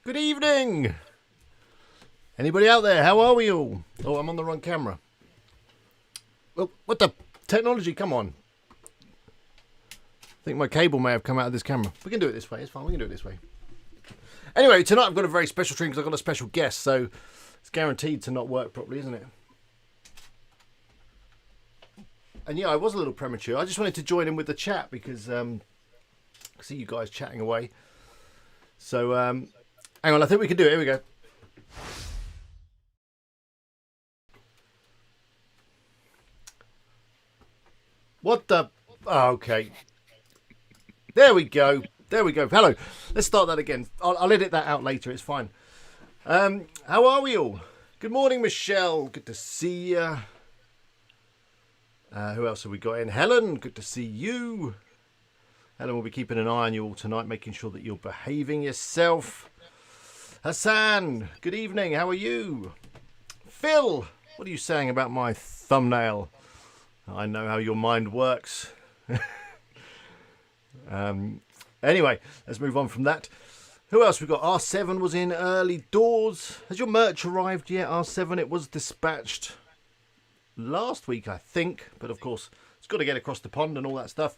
Good evening. Anybody out there? How are we all? Oh, I'm on the wrong camera. Well, what the technology? Come on. I think my cable may have come out of this camera. We can do it this way. It's fine. We can do it this way. Anyway, tonight I've got a very special stream because I've got a special guest, so it's guaranteed to not work properly, isn't it? And yeah, I was a little premature. I just wanted to join in with the chat because I see you guys chatting away. So hang on, I think we can do it. Here we go. What the? Oh, okay. There we go. There we go. Hello. Let's start that again. I'll edit that out later. It's fine. How are we all? Good morning, Michelle. Good to see you. Who else have we got in? Helen. Good to see you. Helen will be keeping an eye on you all tonight, making sure that you're behaving yourself. Hassan. Good evening. How are you? Phil. What are you saying about my thumbnail? I know how your mind works. Anyway, let's move on from that. Who else we got? R7 was in early doors. Has your merch arrived yet, R7? It was dispatched last week, I think. But of course, it's got to get across the pond and all that stuff.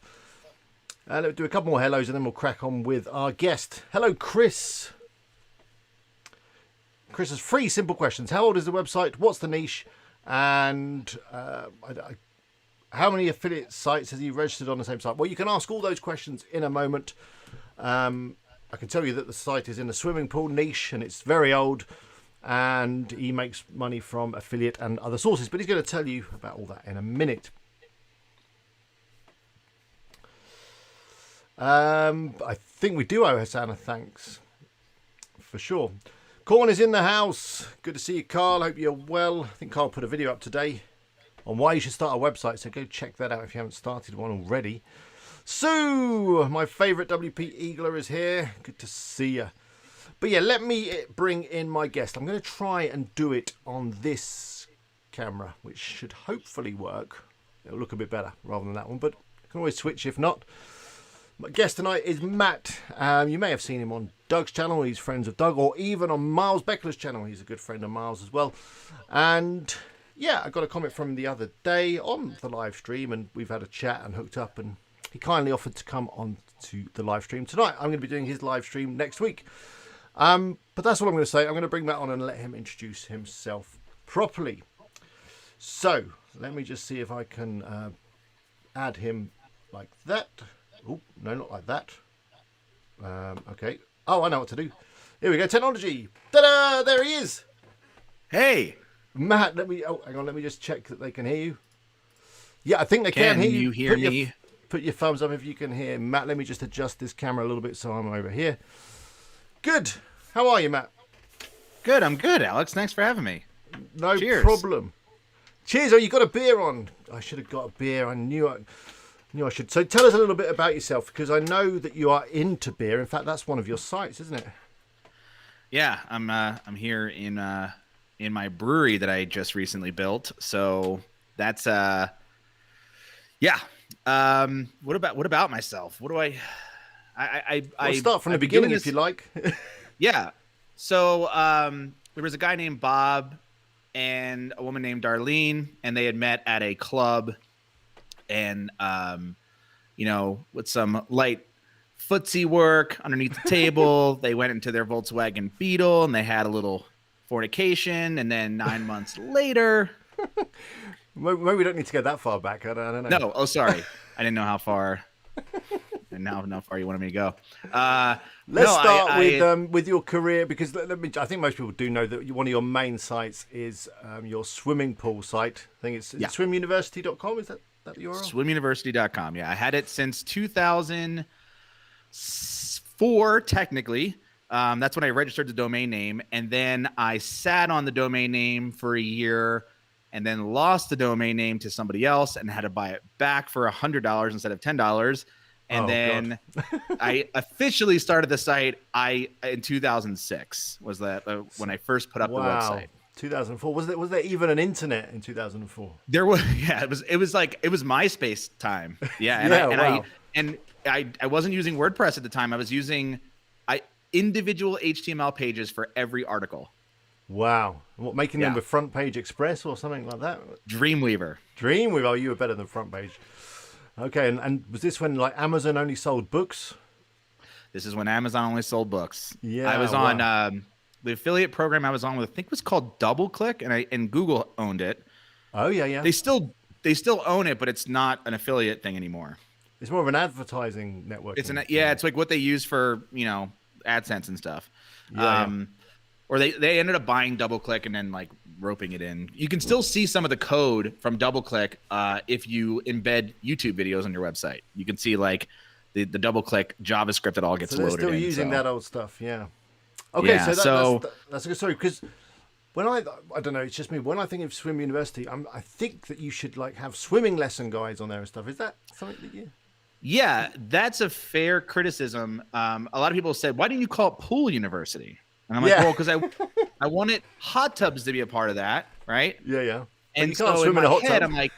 Let's do a couple more hellos and then we'll crack on with our guest. Hello, Chris. Chris has 3 simple questions. How old is the website? What's the niche? And how many affiliate sites has he registered on the same site? Well, you can ask all those questions in a moment. I can tell you that the site is in the swimming pool niche and it's very old and he makes money from affiliate and other sources, but he's going to tell you about all that in a minute. I think we do owe Hassan a thanks for sure. Corn is in the house. Good to see you, Carl. Hope you're well. I think Carl put a video up today on why you should start a website, so go check that out if you haven't started one already. Sue, my favourite WP Eagler, is here. Good to see you. But yeah, let me bring in my guest. I'm going to try and do it on this camera, which should hopefully work. It'll look a bit better rather than that one, but I can always switch if not. My guest tonight is Matt. You may have seen him on Doug's channel. He's friends of Doug, or even on Miles Beckler's channel. He's a good friend of Miles as well. And yeah, I got a comment from him the other day on the live stream, and we've had a chat and hooked up, and he kindly offered to come on to the live stream tonight. I'm going to be doing his live stream next week. But that's what I'm going to say. I'm going to bring Matt on and let him introduce himself properly. So let me just see if I can add him like that. Oh, no, not like that. Okay. Oh, I know what to do. Here we go. Technology. Ta-da! There he is. Hey. Matt, hang on, let me just check that they can hear you. Yeah, I think they can hear you. Can you hear me? Put your thumbs up if you can hear Matt. Let me just adjust this camera a little bit so I'm over here. Good. How are you, Matt? Good. I'm good, Alex. Thanks for having me. No Cheers. problem. Cheers. Oh, you got a beer on. I should have got a beer. I knew I should. So tell us a little bit about yourself, because I know that you are into beer. In fact, that's one of your sites, isn't it? Yeah, I'm here in my brewery that I just recently built. So that's yeah. What about myself? What do We'll start from the beginning if you like. Yeah. So there was a guy named Bob and a woman named Darlene, and they had met at a club, and with some light footsie work underneath the table, they went into their Volkswagen Beetle and they had a little fornication, and then 9 months later. Maybe we don't need to go that far back. I don't know. No, oh sorry, I didn't know how far. And now how far you wanted me to go. Let's start with your career, because I think most people do know that one of your main sites is your swimming pool site. I think it's swimuniversity.com. Is that the URL? Swimuniversity.com. Yeah, I had it since 2004, technically. That's when I registered the domain name, and then I sat on the domain name for a year, and then lost the domain name to somebody else, and had to buy it back for $100 instead of $10. And then I officially started the site in 2006 was that when I first put up the website. 2004. Was there even an internet in 2004? There was. Yeah, it was MySpace time. Yeah, and I wasn't using WordPress at the time. I was using individual HTML pages for every article. Wow. What, making them Yeah. with Front Page Express or something like that? Dreamweaver. Dreamweaver. Oh, you were better than Front Page. Okay, and was this when like Amazon only sold books? This is when Amazon only sold books. Yeah, I was wow. on the affiliate program I was on with, I think was called DoubleClick, and Google owned it. Oh yeah, yeah. They still own it, but it's not an affiliate thing anymore. It's more of an advertising network. It's it's like what they use for, AdSense and stuff. Yeah. Or they ended up buying DoubleClick and then like roping it in. You can still see some of the code from DoubleClick if you embed YouTube videos on your website. You can see like the DoubleClick JavaScript that all gets So they're loaded still in. using So that old stuff, yeah. Okay, Yeah, so that's a good story because when I don't know, it's just me. When I think of swim university, I think that you should like have swimming lesson guides on there and stuff. Is that something that you? Yeah, that's a fair criticism. A lot of people said, "Why didn't you call it Pool University?" And I'm like, Yeah. "Well, because I wanted hot tubs to be a part of that, right?" Yeah, yeah. But And you can't so swim in in a my hot head, tub. I'm like,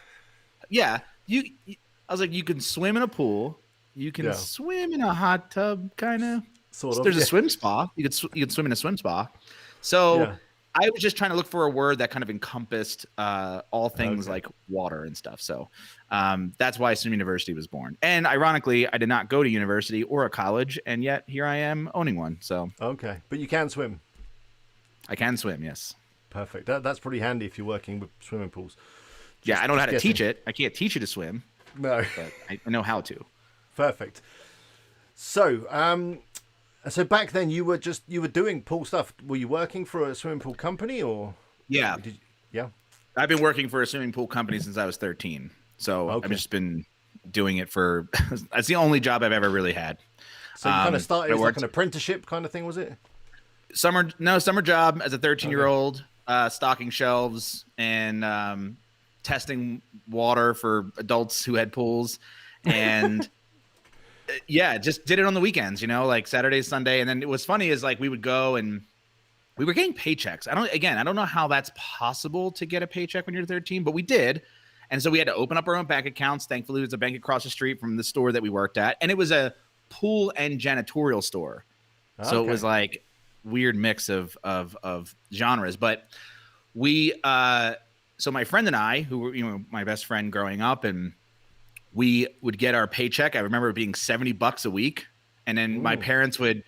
"Yeah, I was like, you can swim in a pool, you can Yeah. swim in a hot tub, kind of. Sort of. There's yeah. a swim spa. You could swim in a swim spa." So Yeah. I was just trying to look for a word that kind of encompassed all things Okay. like water and stuff. So that's why Swim University was born. And ironically, I did not go to university or a college, and yet here I am owning one. So Okay, but you can swim. I can swim, yes. Perfect. That's pretty handy if you're working with swimming pools. Yeah, I don't know how to guessing. teach it. I can't teach you to swim, No. but I know how to. Perfect. So back then you were doing pool stuff. Were you working for a swimming pool company or? Yeah, Yeah. I've been working for a swimming pool company since I was 13. So Okay. I've just been doing it for. That's the only job I've ever really had. So you kind of started I as like worked- an apprenticeship kind of thing, was it? summer job as a 13-year-old, stocking shelves and testing water for adults who had pools, and yeah, just did it on the weekends, like Saturday, Sunday. And then it was funny is like we would go and we were getting paychecks. I don't know how that's possible to get a paycheck when you're 13, but we did. And so we had to open up our own bank accounts. Thankfully, it was a bank across the street from the store that we worked at, and it was a pool and janitorial store. So it was like weird mix of genres. But we so my friend and I, who were my best friend growing up, and we would get our paycheck. I remember it being $70 a week, and then my parents would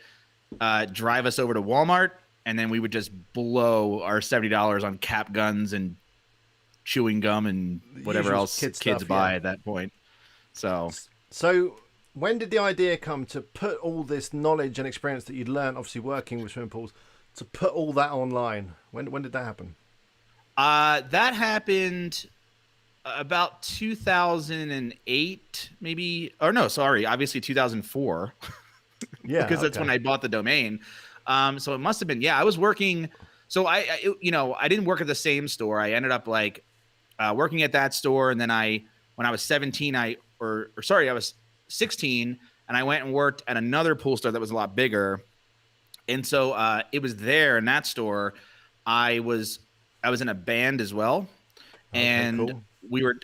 drive us over to Walmart, and then we would just blow our $70 on cap guns and chewing gum and whatever Usual else kid kids stuff, buy yeah. at that point. So when did the idea come to put all this knowledge and experience that you'd learned, obviously working with swimming pools, to put all that online? When did that happen? that happened about 2008, maybe, or no, sorry, obviously 2004. Yeah, because that's when I bought the domain. So it must have been, I was working. So I didn't work at the same store. I ended up like working at that store. And then when I was 17, I was 16 and I went and worked at another pool store that was a lot bigger. And so it was there in that store. I was in a band as well. And cool.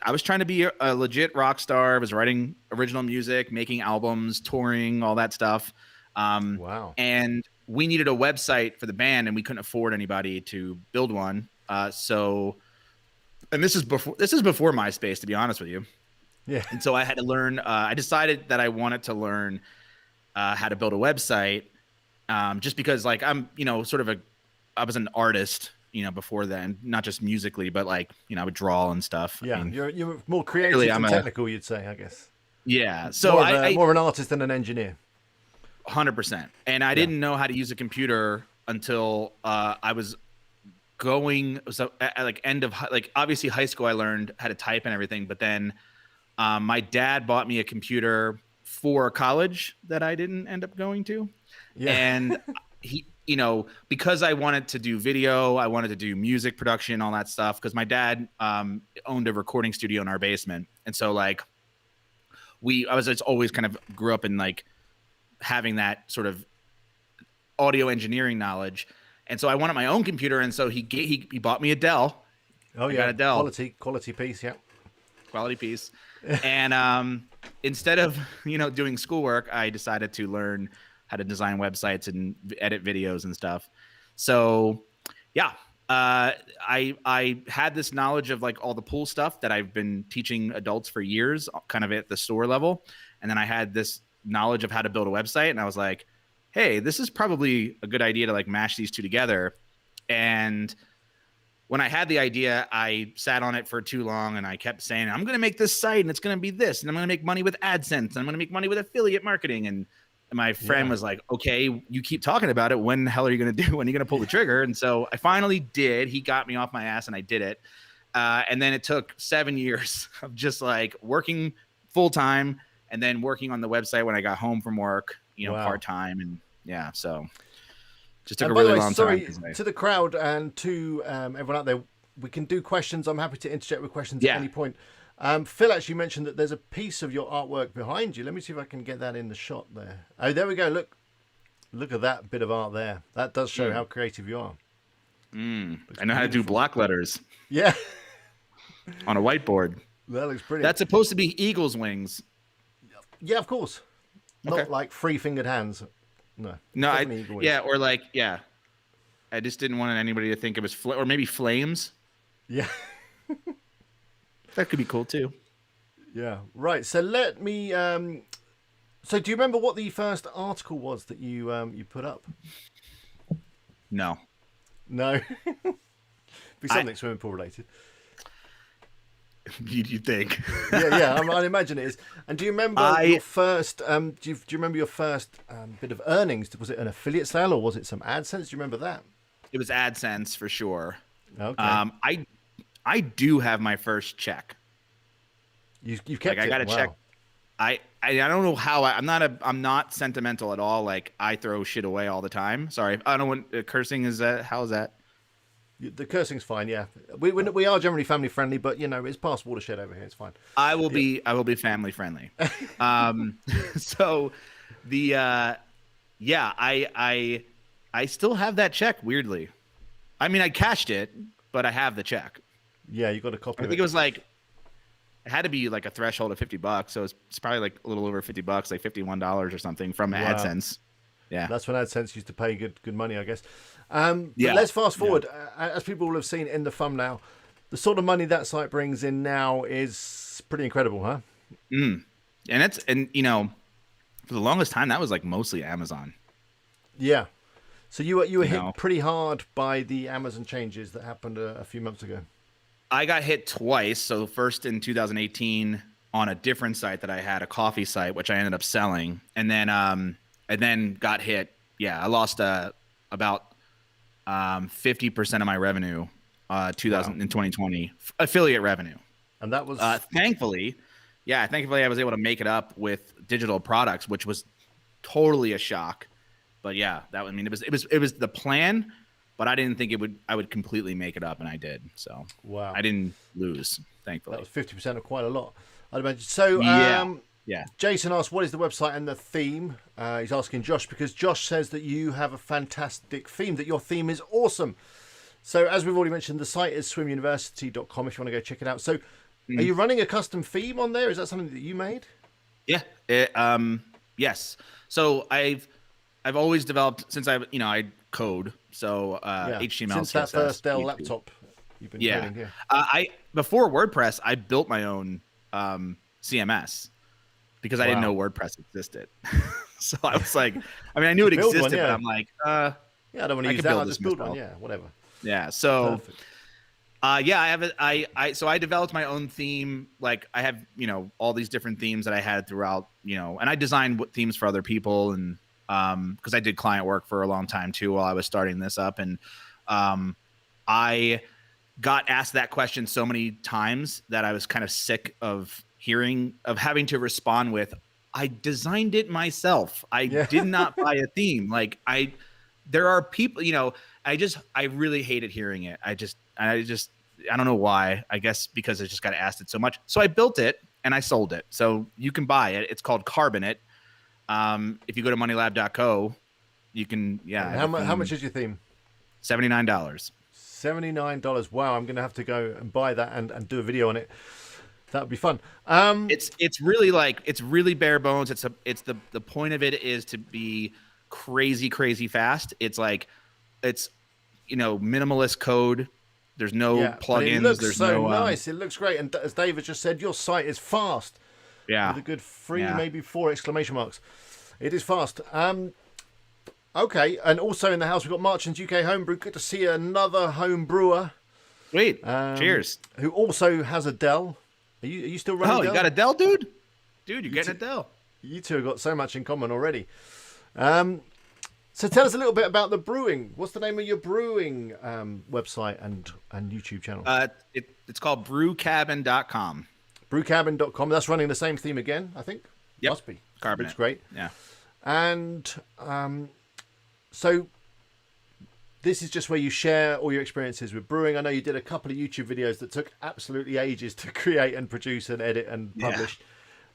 I was trying to be a legit rock star. I was writing original music, making albums, touring, all that stuff. Wow. And we needed a website for the band, and we couldn't afford anybody to build one. And this is before MySpace, to be honest with you. Yeah. And so I had to learn. I decided that I wanted to learn how to build a website, just because, like, I was an artist, before then, not just musically, but like, I would draw and stuff. Yeah, I mean, you're more creative really, and technical, you'd say, I guess. yeah. So more of an artist than an engineer. 100%. And I didn't know how to use a computer until I was going. So at like obviously high school, I learned how to type and everything. But then my dad bought me a computer for college that I didn't end up going to. Yeah. And he, because I wanted to do video, I wanted to do music production, all that stuff. Because my dad owned a recording studio in our basement. And so like I was just always kind of grew up in like having that sort of audio engineering knowledge. And so I wanted my own computer. And so he bought me a Dell. Oh, I got a Dell. Quality piece. Yeah. Quality piece. And instead of, doing schoolwork, I decided to learn how to design websites and edit videos and stuff. So yeah, I had this knowledge of like all the pool stuff that I've been teaching adults for years, kind of at the store level. And then I had this knowledge of how to build a website. And I was like, hey, this is probably a good idea to like mash these two together. And when I had the idea, I sat on it for too long and I kept saying, I'm going to make this site and it's going to be this. And I'm going to make money with AdSense and I'm going to make money with affiliate marketing. And my friend was like, okay, you keep talking about it. When the hell are you going to do? When are you going to pull the trigger? And so I finally did. He got me off my ass and I did it. And then it took 7 years of just like working full time and then working on the website when I got home from work, part time. And yeah, so just took a really long time. To the crowd and to everyone out there, we can do questions. I'm happy to interject with questions at any point. Phil actually mentioned that there's a piece of your artwork behind you. Let me see if I can get that in the shot there. Oh, there we go. Look at that bit of art there. That does show how creative you are. I know how to do block letters. Yeah. On a whiteboard. That looks brilliant. That's supposed to be eagle's wings. Yeah, of course. Not like three-fingered hands. No. Or like, I just didn't want anybody to think it was, or maybe flames. Yeah. That could be cool too. Yeah. Right. So let me. So do you remember what the first article was that you put up? No. No. Be something swimming pool related. You think? Yeah. I imagine it is. And do you remember your first? Do you remember your first bit of earnings? Was it an affiliate sale or was it some AdSense? Do you remember that? It was AdSense for sure. Okay. I do have my first check. You've kept it. I got a check. I don't know how. I'm not sentimental at all. Like I throw shit away all the time. Sorry, I don't want cursing. Is that how is that? The cursing's fine. Yeah, we are generally family friendly, but it's past watershed over here. It's fine. I will be family friendly. So the I still have that check. Weirdly, I mean I cashed it, but I have the check. Yeah, you got a copy. I think it was like it had to be like a threshold of $50, so it's probably like a little over $50, like $51 or something from AdSense. Yeah, that's when AdSense used to pay good money, I guess. But let's fast forward. As people will have seen in the thumbnail, the sort of money that site brings in now is pretty incredible, huh? And for the longest time that was like mostly Amazon. Yeah. So you were hit pretty hard by the Amazon changes that happened a few months ago. I got hit twice. So first in 2018 on a different site that I had, a coffee site, which I ended up selling, and then got hit. Yeah, I lost about 50% of my revenue, in 2020 affiliate revenue, and that was thankfully I was able to make it up with digital products, which was totally a shock. But yeah, it was the plan. But I didn't think I would completely make it up, and I did. So I didn't lose, thankfully. That was 50% of quite a lot, I'd imagine. So Jason asked, what is the website and the theme? He's asking Josh because Josh says that you have a fantastic theme, that your theme is awesome. So as we've already mentioned, the site is swimuniversity.com if you want to go check it out. So are you running a custom theme on there? Is that something that you made? Yeah. Yes. So I've always developed since I code. So HTML. Since that first Dell laptop you've been coding here. Before WordPress, I built my own CMS because I didn't know WordPress existed. So I was like, I knew it existed, but I'm like, I don't want to use that. I'll just build one. Yeah, whatever. Yeah. So I have it. So I developed my own theme. Like I have, all these different themes that I had throughout, and I designed themes for other people and because I did client work for a long time too while I was starting this up. And I got asked that question so many times that I was kind of sick of having to respond with, I designed it myself. I did not buy a theme. Like there are people, I really hated hearing it. I don't know why. I guess because I just got asked it so much. So I built it and I sold it. So you can buy it. It's called Carbonate. If you go to moneylab.co, you can, How much is your theme? $79. $79. Wow. I'm going to have to go and buy that and do a video on it. That would be fun. It's really bare bones. The point of it is to be crazy fast. It's like, it's, minimalist code. There's no Yeah, but it plugins. looks There's so no, nice. It looks great. And as David just said, your site is fast with yeah, a good 3, yeah. maybe 4 exclamation marks. It is fast. Okay, and also in the house we've got Marchand's UK Homebrew. Good to see another home brewer. Sweet. Cheers. Who also has a Dell. Are you still running Oh, Dell? you got a Dell, dude? Dude, you're getting a Dell. You two have got so much in common already. So tell us a little bit about the brewing. What's the name of your brewing website and YouTube channel? It's called brewcabin.com. Brewcabin.com. That's running the same theme again, I think. Yep. Must be. Carbonate. Looks great. Yeah. And so this is just where you share all your experiences with brewing. I know you did a couple of YouTube videos that took absolutely ages to create and produce and edit and publish.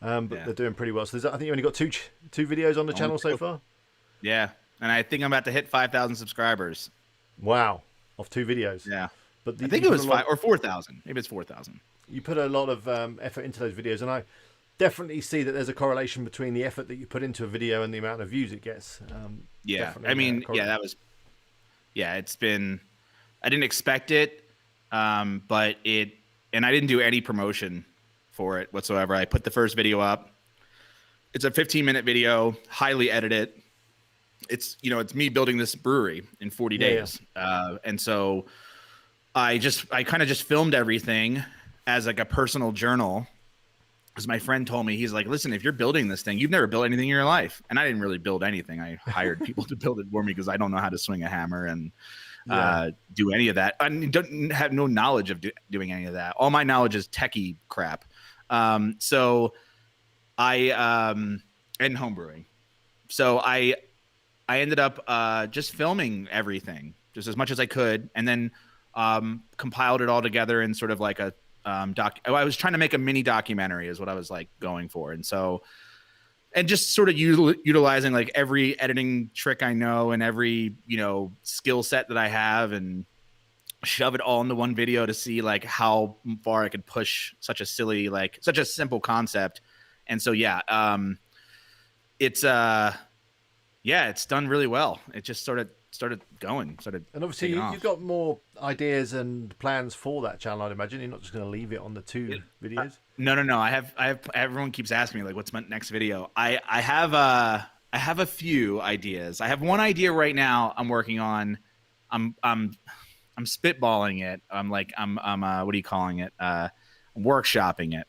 But they're doing pretty well. So I think you only got two videos on the channel so far. Yeah. And I think I'm about to hit 5,000 subscribers. Wow. Off 2 videos. Yeah. But I think it was 5 or 4,000. Maybe it's 4,000. You put a lot of effort into those videos, and I definitely see that there's a correlation between the effort that you put into a video and the amount of views it gets. Yeah. I mean, it's been, I didn't expect it, and I didn't do any promotion for it whatsoever. I put the first video up. It's a 15-minute video, highly edited. It's me building this brewery in 40 days. And so I kind of just filmed everything as like a personal journal. As my friend told me, he's like, listen, if you're building this thing, you've never built anything in your life. And I didn't really build anything. I hired people to build it for me because I don't know how to swing a hammer and do any of that. I don't have no knowledge of doing any of that. All my knowledge is techie crap. So I and homebrewing. So I ended up just filming everything just as much as I could, and then compiled it all together in sort of like a I was trying to make a mini documentary is what I was like going for. And so, and just sort of utilizing like every editing trick I know and every, skill set that I have, and shove it all into one video to see like how far I could push such a simple concept. And so, it's done really well. It just started going. And obviously you've got more ideas and plans for that channel, I'd imagine. You're not just going to leave it on the 2 videos. No. I have everyone keeps asking me like, what's my next video? I have a few ideas. I have one idea right now I'm working on. I'm spitballing it. I'm what are you calling it? Workshopping it.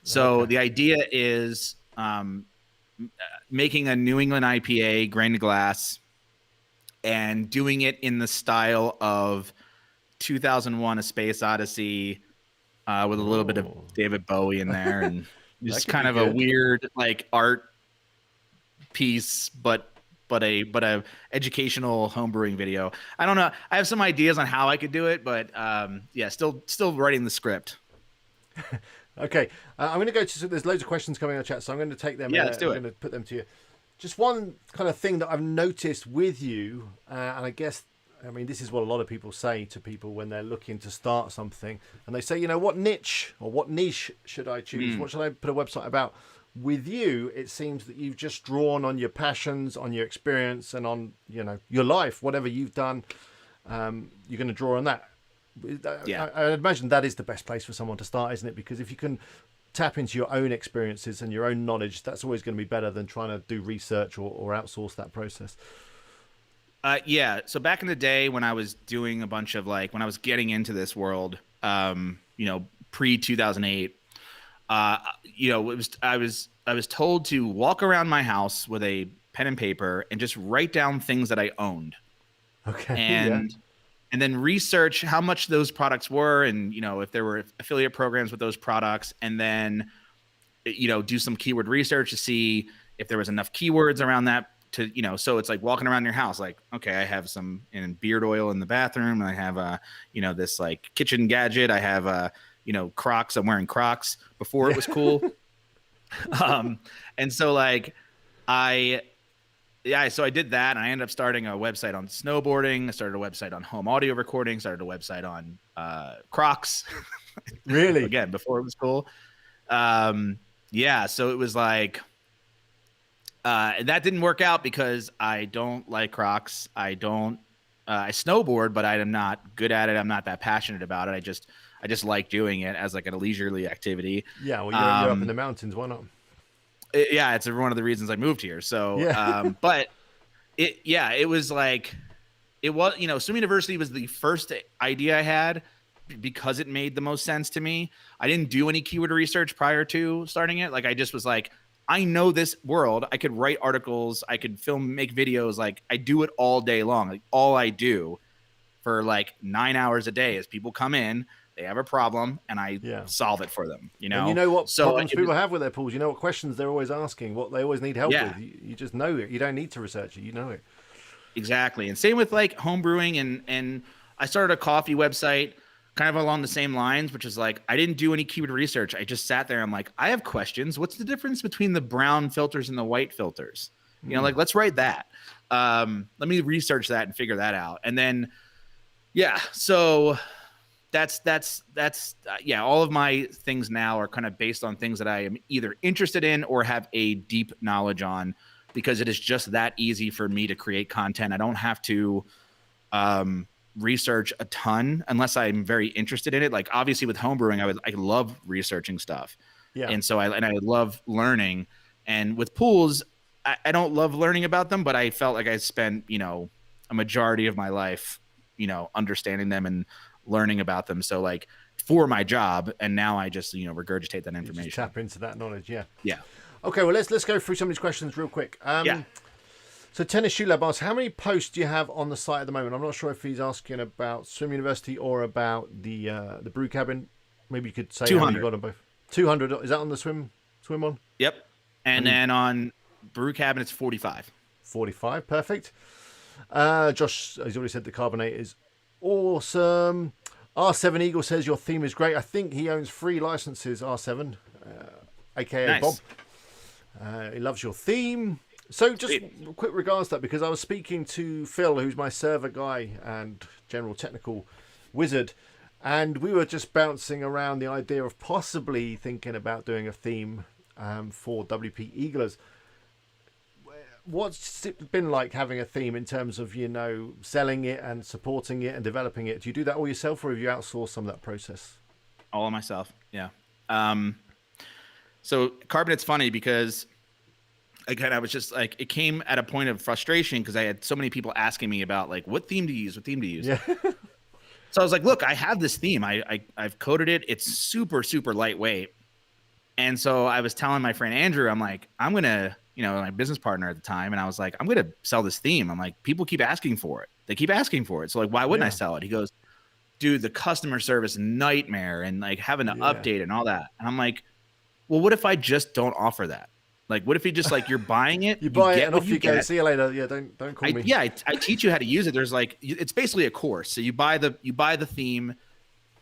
So the idea is making a New England IPA grain to glass and doing it in the style of 2001: A Space Odyssey, with a little bit of David Bowie in there, and just kind of a weird like art piece, but a educational homebrewing video. I don't know. I have some ideas on how I could do it, but still writing the script. Okay, I'm going to go to. There's loads of questions coming in the chat, so I'm going to take them. Yeah, let's do it. I'm going to put them to you. Just one kind of thing that I've noticed with you, and I guess, I mean, this is what a lot of people say to people when they're looking to start something, and they say, what niche or what niche should I choose? What should I put a website about? With you, it seems that you've just drawn on your passions, on your experience, and on your life, whatever you've done. You're going to draw on that. I imagine that is the best place for someone to start, isn't it? Because if you can tap into your own experiences and your own knowledge, that's always going to be better than trying to do research or outsource that process. So back in the day when I was doing a bunch of when I was getting into this world, pre 2008, I was told to walk around my house with a pen and paper and just write down things that I owned. Okay. And then research how much those products were, and if there were affiliate programs with those products, and then do some keyword research to see if there was enough keywords around that to so it's like walking around your house like, okay, I have some beard oil in the bathroom, and I have this like kitchen gadget, I have Crocs, I'm wearing Crocs before it was cool. And so so I did that, and I ended up starting a website on snowboarding. I started a website on home audio recording, started a website on Crocs. Really? Again, before it was cool. So it was like That didn't work out because I don't like Crocs. I snowboard, but I am not good at it. I'm not that passionate about it. I just like doing it as like a leisurely activity. Yeah, well, you're up in the mountains. Why not? Yeah, it's one of the reasons I moved here. So, Yeah. but it was like, it was, Swim University was the first idea I had because it made the most sense to me. I didn't do any keyword research prior to starting it. Like, I just was like, I know this world. I could write articles. I could make videos. Like, I do it all day long. Like, all I do for like 9 hours a day is people come in, they have a problem, and I solve it for them. And you know what so problems people have with their pools. You know what questions they're always asking, what they always need help with. You just know it. You don't need to research it. You know it. Exactly. And same with like home brewing. And I started a coffee website kind of along the same lines, which is like, I didn't do any keyword research. I just sat there. I'm like, I have questions. What's the difference between the brown filters and the white filters? Like, let's write that. Let me research that and figure that out. And then, so that's all of my things now are kind of based on things that I am either interested in or have a deep knowledge on, because it is just that easy for me to create content. I don't have to research a ton unless I'm very interested in it. Like, obviously with homebrewing, I love researching stuff. Yeah. And so I love learning. And with pools, I don't love learning about them, but I felt like I spent, a majority of my life, understanding them and learning about them. So like for my job, and now I just, regurgitate that information. Just tap into that knowledge. Yeah. Yeah. Okay, well, let's go through some of these questions real quick. So Tennis Shoe Lab asks, how many posts do you have on the site at the moment? I'm not sure if he's asking about Swim University or about the brew cabin. Maybe you could say 200. how many you got on both. 200. Is that on the swim one? Yep. And then on brew cabin, it's 45. 45. Perfect. Josh, he's already said the carbonate is awesome. R7 Eagle says your theme is great. I think he owns 3 licenses, R7, aka nice. Bob. He loves your theme. So just quick regards to that, because I was speaking to Phil, who's my server guy and general technical wizard, and we were just bouncing around the idea of possibly thinking about doing a theme for WP Eaglers. What's it been like having a theme in terms of, selling it and supporting it and developing it? Do you do that all yourself, or have you outsourced some of that process? All of myself, yeah. So Carbonate's funny because I was just like, it came at a point of frustration because I had so many people asking me about like, what theme to use. Yeah. So I was like, look, I have this theme. I've coded it. It's super, super lightweight. And so I was telling my friend Andrew, I'm like, I'm going to, my business partner at the time. And I was like, I'm going to sell this theme. I'm like, people keep asking for it. They keep asking for it. So like, why wouldn't I sell it? He goes, dude, the customer service nightmare and like having to update and all that. And I'm like, well, what if I just don't offer that? Like, what if you just like, you're buying it, you buy it and off you go. See you later. Yeah. Don't call me. Yeah. I teach you how to use it. There's like, it's basically a course. So you buy the theme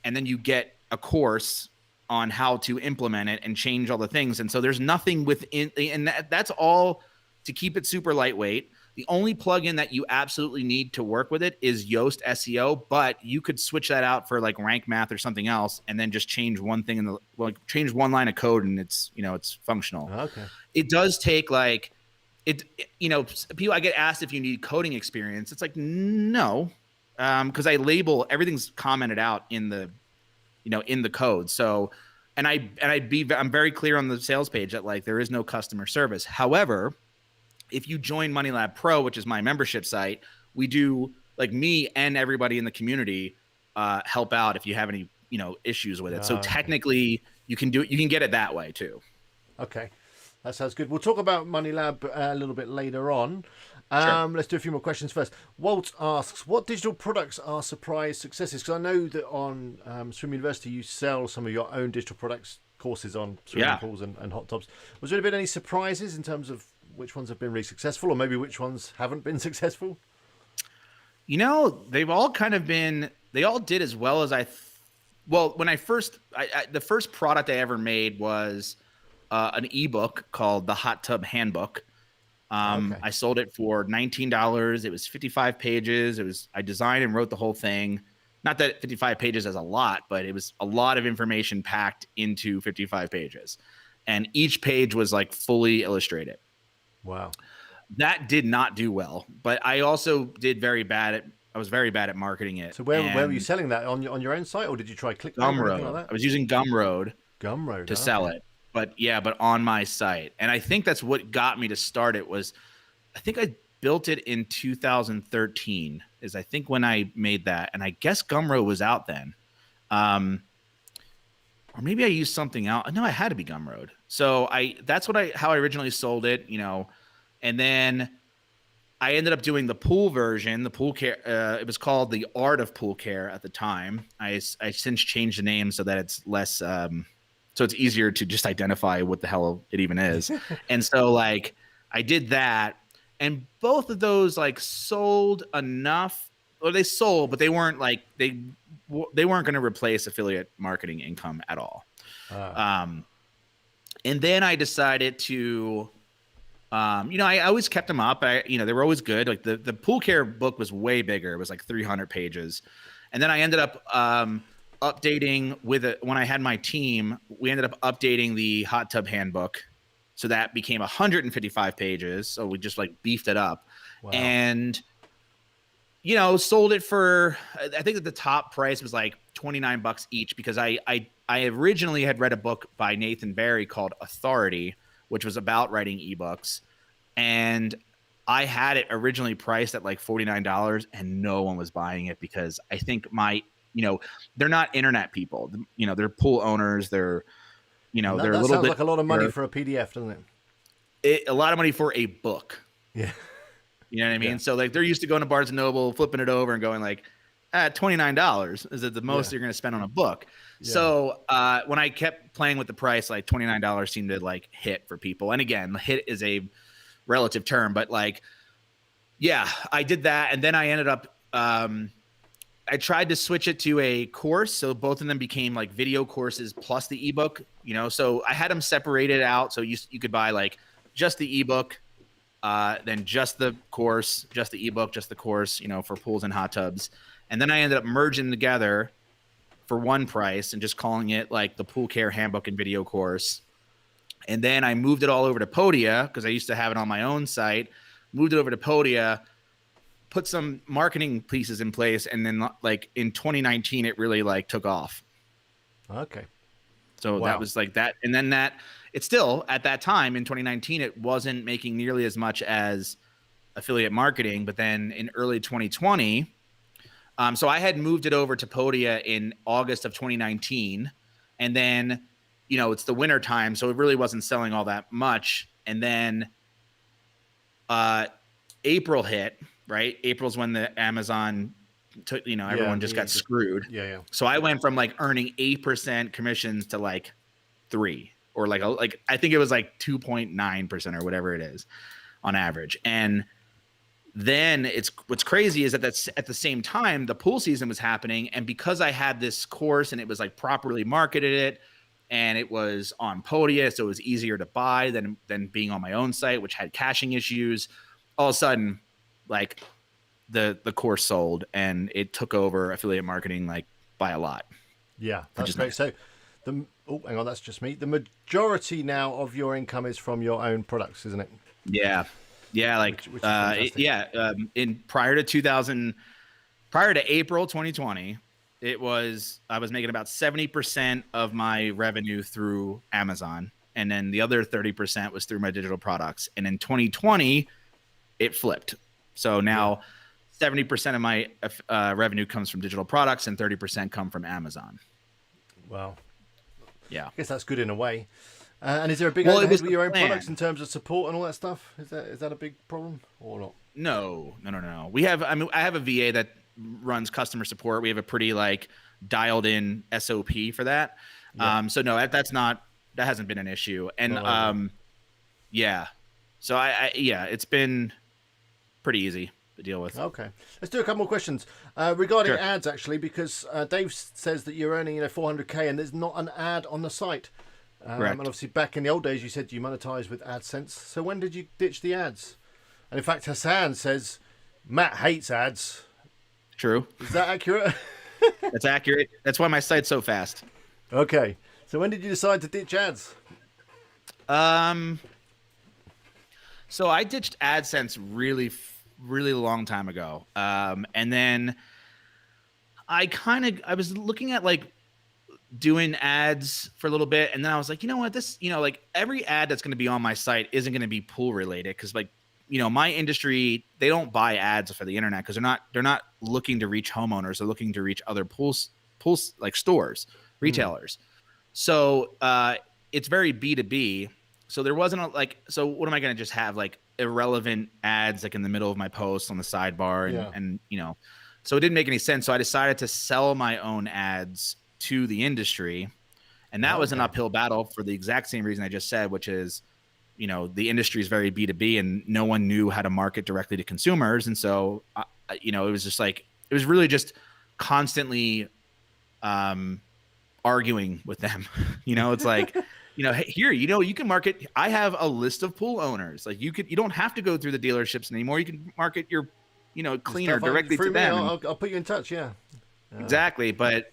and then you get a course on how to implement it and change all the things. And so there's nothing within, and that's all to keep it super lightweight. The only plugin that you absolutely need to work with it is Yoast SEO, but you could switch that out for like rank math or something else, and then just change one thing change one line of code, and it's functional. Okay. It does take like people. I get asked if you need coding experience. It's like no, because I label everything's commented out in the in the code. So, and I'm very clear on the sales page that like there is no customer service. However, if you join Money Lab Pro, which is my membership site, we do, like, me and everybody in the community help out if you have any issues with it. So technically you can get it that way too. Okay, that sounds good. We'll talk about Money Lab a little bit later on. Sure. Let's do a few more questions first. Walt asks, what digital products are surprise successes? Because I know that on Swim University you sell some of your own digital products, courses on swimming pools and hot tubs. Was there been any surprises in terms of which ones have been really successful, or maybe which ones haven't been successful? They've all kind of been, they all did as well as when I first, the first product I ever made was an ebook called the Hot Tub Handbook. I sold it for $19. It was 55 pages. I designed and wrote the whole thing. Not that 55 pages is a lot, but it was a lot of information packed into 55 pages. And each page was like fully illustrated. Wow. That did not do well, but I also did very bad at. I was very bad at marketing it. So where were you And selling that on your own site, or did you try clickbait or anything like Gumroad. that? I was using Gumroad Gumroad. to sell Okay. it, but on my site. And I think that's what got me to start it. Was I think I built it in 2013 is I think when I made that, and I guess Gumroad was out then. Or maybe I used something else. No, I had to be Gumroad. So that's how I originally sold it, and then I ended up doing the pool version, the pool care. It was called the Art of Pool Care at the time. I since changed the name so that it's less, so it's easier to just identify what the hell it even is. And so like I did that, and both of those like sold enough, or they sold, but they weren't like they weren't going to replace affiliate marketing income at all. And then I decided to. I always kept them up. They were always good. Like the pool care book was way bigger. It was like 300 pages. And then I ended up updating when I had my team, we ended up updating the hot tub handbook. So that became 155 pages. So we just like beefed it up. Wow. And, sold it for, I think that the top price was like $29 each, because I originally had read a book by Nathan Barry called Authority, which was about writing ebooks. And I had it originally priced at like $49, and no one was buying it because I think they're not internet people. They're pool owners. They're, they're a little sounds bit like a lot of money for a PDF, doesn't it? A lot of money for a book. Yeah. You know what I mean? Yeah. So like they're used to going to Barnes and Noble, flipping it over and going like, $29 is it the most you're going to spend on a book. Yeah. So when I kept playing with the price, like $29 seemed to like hit for people. And again, hit is a relative term, but like, yeah, I did that. And then I ended up, I tried to switch it to a course. So both of them became like video courses plus the ebook, so I had them separated out. So you could buy like just the ebook, then just the course, just the ebook, just the course, for pools and hot tubs. And then I ended up merging together for one price and just calling it like the Pool Care Handbook and Video Course. And then I moved it all over to Podia because I used to have it on my own site, moved it over to Podia, put some marketing pieces in place. And then like in 2019, it really like took off. Okay. So that was like that. And then it's still at that time in 2019, it wasn't making nearly as much as affiliate marketing. But then in early 2020, so I had moved it over to Podia in August of 2019. And then, it's the winter time, so it really wasn't selling all that much. And then April hit, right? April's when the Amazon took, everyone just got screwed. Yeah. So I went from like earning 8% commissions to like 3, or like I think it was like 2.9% or whatever it is on average. And then what's crazy is that that's at the same time the pool season was happening, and because I had this course and it was like properly marketed it, and it was on Podia, so it was easier to buy than being on my own site, which had caching issues. All of a sudden, like the course sold, and it took over affiliate marketing like by a lot. Yeah, that's great. So hang on, that's just me. The majority now of your income is from your own products, isn't it? Yeah. Yeah, like which is in prior to April 2020, I was making about 70% of my revenue through Amazon, and then the other 30% was through my digital products. And in 2020, it flipped. So now 70% of my revenue comes from digital products, and 30% come from Amazon. Wow. Yeah, I guess that's good in a way. And is there a big overhead with your own products in terms of support and all that stuff? Is that a big problem or not? No. I have a VA that runs customer support. We have a pretty like dialed in SOP for that. Yeah. So no, that hasn't been an issue. And so it's been pretty easy to deal with. Okay, let's do a couple more questions regarding ads actually, because Dave says that you're earning 400k and there's not an ad on the site. And obviously back in the old days you said you monetize with AdSense. So when did you ditch the ads? And in fact Hassan says Matt hates ads. True. Is that accurate? That's accurate. That's why my site's so fast. Okay. So when did you decide to ditch ads? So I ditched AdSense really long time ago. And then I was looking at like doing ads for a little bit, and then I was like, you know what, this, like every ad that's going to be on my site isn't going to be pool related, because like, my industry, they don't buy ads for the internet because they're not looking to reach homeowners, they're looking to reach other pools like stores, retailers. So it's very B2B. So there wasn't so what am I going to just have like irrelevant ads like in the middle of my post on the sidebar, and so it didn't make any sense. So I decided to sell my own ads to the industry, and that was an uphill battle for the exact same reason I just said, which is, the industry is very B2B and no one knew how to market directly to consumers. And so, it was just like, it was really just constantly arguing with them. It's like, hey, here, you can market. I have a list of pool owners. Like you don't have to go through the dealerships anymore. You can market your, cleaner directly to them. I'll put you in touch. Yeah. Exactly. But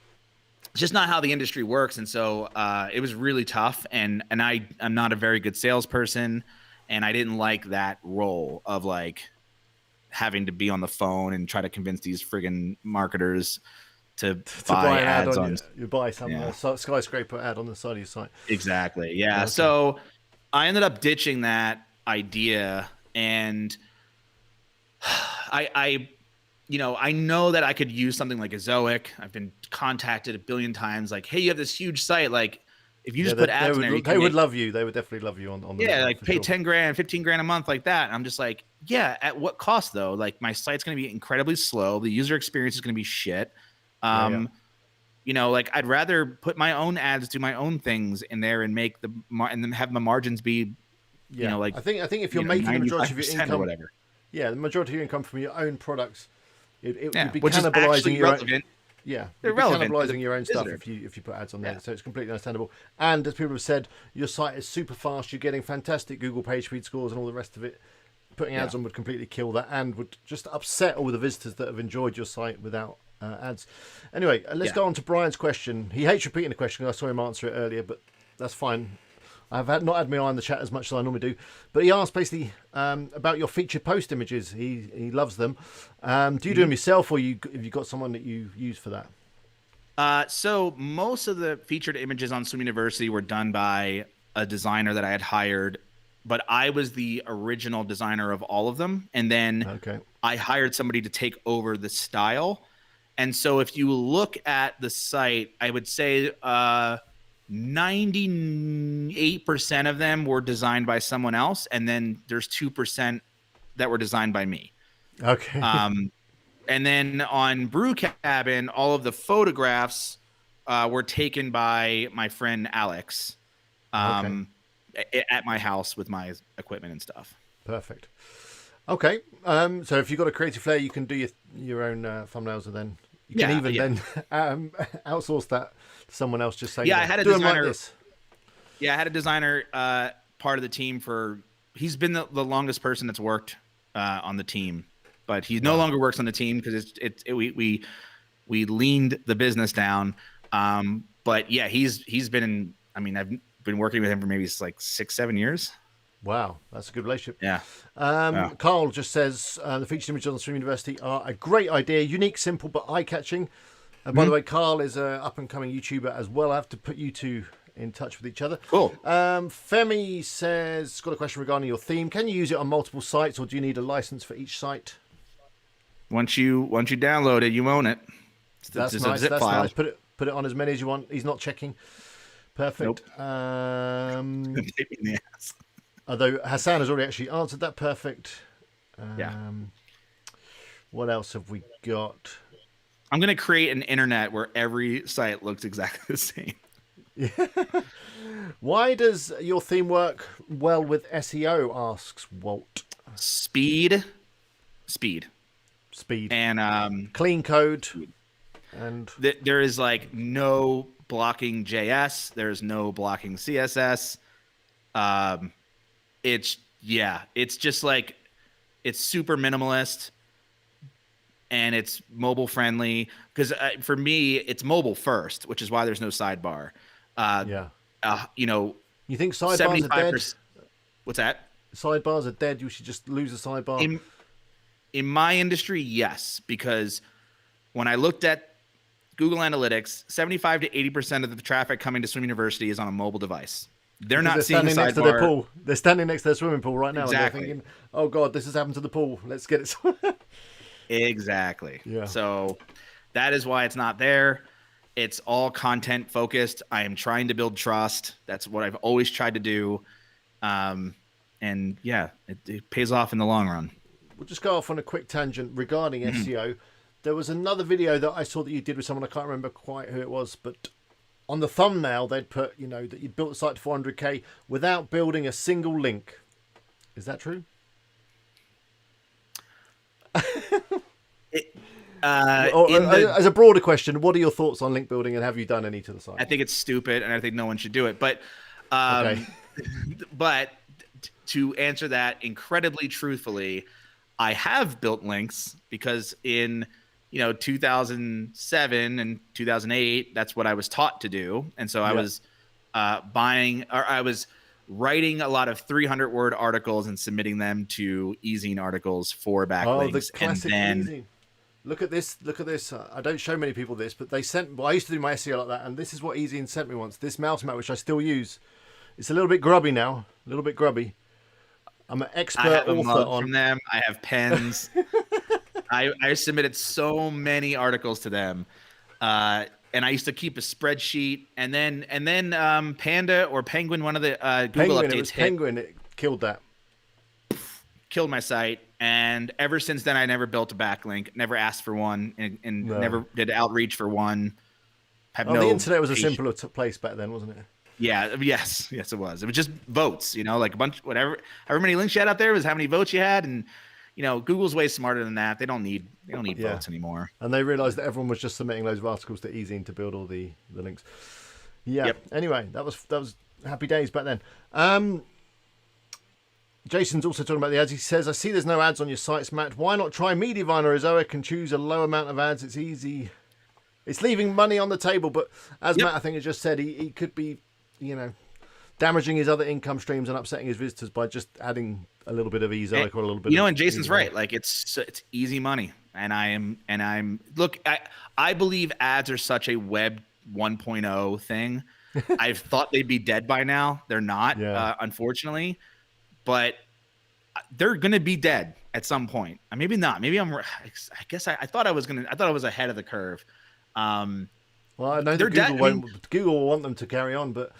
it's just not how the industry works. And so it was really tough. And I'm not a very good salesperson. And I didn't like that role of like having to be on the phone and try to convince these friggin' marketers to buy ads on you buy some skyscraper ad on the side of your site. Exactly. Yeah. Okay. So I ended up ditching that idea, and I know that I could use something like a Zoic. I've been contacted a billion times, like, hey, you have this huge site. Like, if you just put ads in there, they would love you. They would definitely love you on. Yeah, like pay 10 grand, 15 grand a month, like that. And I'm just like, yeah, at what cost though? Like my site's going to be incredibly slow. The user experience is going to be shit. Like I'd rather put my own ads, do my own things in there, and make and then have my margins be, like I think if you're making the majority of your income, or whatever. Yeah, the majority of your income from your own products, it would be which cannibalizing your own. Yeah, they're relevant cannibalizing your own stuff if you put ads on there. So it's completely understandable. And as people have said, your site is super fast. You're getting fantastic Google page speed scores and all the rest of it. Putting ads on would completely kill that and would just upset all the visitors that have enjoyed your site without ads. Anyway, let's go on to Brian's question. He hates repeating the question. I saw him answer it earlier, but that's fine. I've not had my eye on the chat as much as I normally do, but he asked basically about your featured post images. He loves them. Do you do them yourself, or have you got someone that you use for that? So most of the featured images on Swim University were done by a designer that I had hired, but I was the original designer of all of them, and then I hired somebody to take over the style. And so if you look at the site, I would say 98% of them were designed by someone else, and then there's 2% that were designed by me. Okay. And then on Brew Cabin, all of the photographs were taken by my friend Alex at my house with my equipment and stuff. Perfect. Okay. So if you've got a creative flair, you can do your own thumbnails, and then you can then outsource that to someone else. Just say, I had a designer. Like this. Yeah, I had a designer part of the team he's been the longest person that's worked on the team, but he no longer works on the team because we leaned the business down. But yeah, he's been I've been working with him for maybe like 6-7 years. Wow, that's a good relationship. Yeah. Carl just says the featured images on Swim University are a great idea, unique, simple, but eye-catching. And by the way, Carl is an up-and-coming YouTuber as well. I have to put you two in touch with each other. Cool. Femi says, got a question regarding your theme. Can you use it on multiple sites, or do you need a license for each site? Once you download it, you own it. That's nice. That's nice. Put it on as many as you want. He's not checking. Perfect. Nope. Although Hassan has already actually answered that. Perfect. What else have we got? I'm going to create an internet where every site looks exactly the same. Yeah. Why does your theme work well with SEO? Asks Walt. Speed. And clean code. And there is like no blocking JS. There's no blocking CSS. It's just like, it's super minimalist, and it's mobile friendly because for me it's mobile first, which is why there's no sidebar. You think sidebars are dead? What's that? sidebars are dead. You should just lose a sidebar. In my industry, yes, because when I looked at Google Analytics, 75 to 80% of the traffic coming to Swim University is on a mobile device. They're not seeing the standing sidebar. next to their pool. They're standing next to their swimming pool right now, Exactly. and they're thinking, "Oh God, this has happened to the pool. Let's get it." Exactly. Yeah. So that is why it's not there. It's all content focused. I am trying to build trust. That's what I've always tried to do. And yeah, it pays off in the long run. We'll just go off on a quick tangent regarding SEO. There was another video that I saw that you did with someone. I can't remember quite who it was, but on the thumbnail they'd put, that you'd built the site to 400k without building a single link. Is that true? As a broader question, what are your thoughts on link building, and have you done any to the site? I think it's stupid, and I think no one should do it. But, Okay. but to answer that incredibly truthfully, I have built links because in 2007 and 2008, that's what I was taught to do, and so I was I was writing a lot of 300-word articles and submitting them to ezine articles for backlinks. Oh, the classic ezine. Look at this. Look at this. I don't show many people this, but they sent. Well, I used to do my SEO like that, and this is what ezine sent me once. This mouse mat, which I still use. It's a little bit grubby now. A little bit grubby. I'm an expert I have a author mug on from them. I have pens. I submitted so many articles to them, and I used to keep a spreadsheet. And then Panda or Penguin, one of the Google Penguin. updates, It was Penguin. It killed that. Killed my site. And ever since then, I never built a backlink, never asked for one, and never did outreach for one. The internet was a simpler place back then, wasn't it? Yeah. Yes, it was. It was just votes, like a bunch, whatever. However many links you had out there was how many votes you had, and Google's way smarter than that. They don't need votes anymore. And they realized that everyone was just submitting loads of articles to ezine to build all the links. Yeah. Yep. Anyway, that was happy days back then. Jason's also talking about the ads. He says, I see there's no ads on your sites, Matt. Why not try Mediavine as Zoa can choose a low amount of ads? It's easy. It's leaving money on the table, but as Matt, I think, has just said, he could be, damaging his other income streams and upsetting his visitors by just adding a little bit of Ezoic or a little bit of... and Jason's right. Like, it's easy money. And look, I believe ads are such a web 1.0 thing. I've thought they'd be dead by now. They're not, unfortunately. But they're going to be dead at some point. Maybe not. Maybe I guess I thought I was ahead of the curve. Well, I know that Google will want them to carry on, but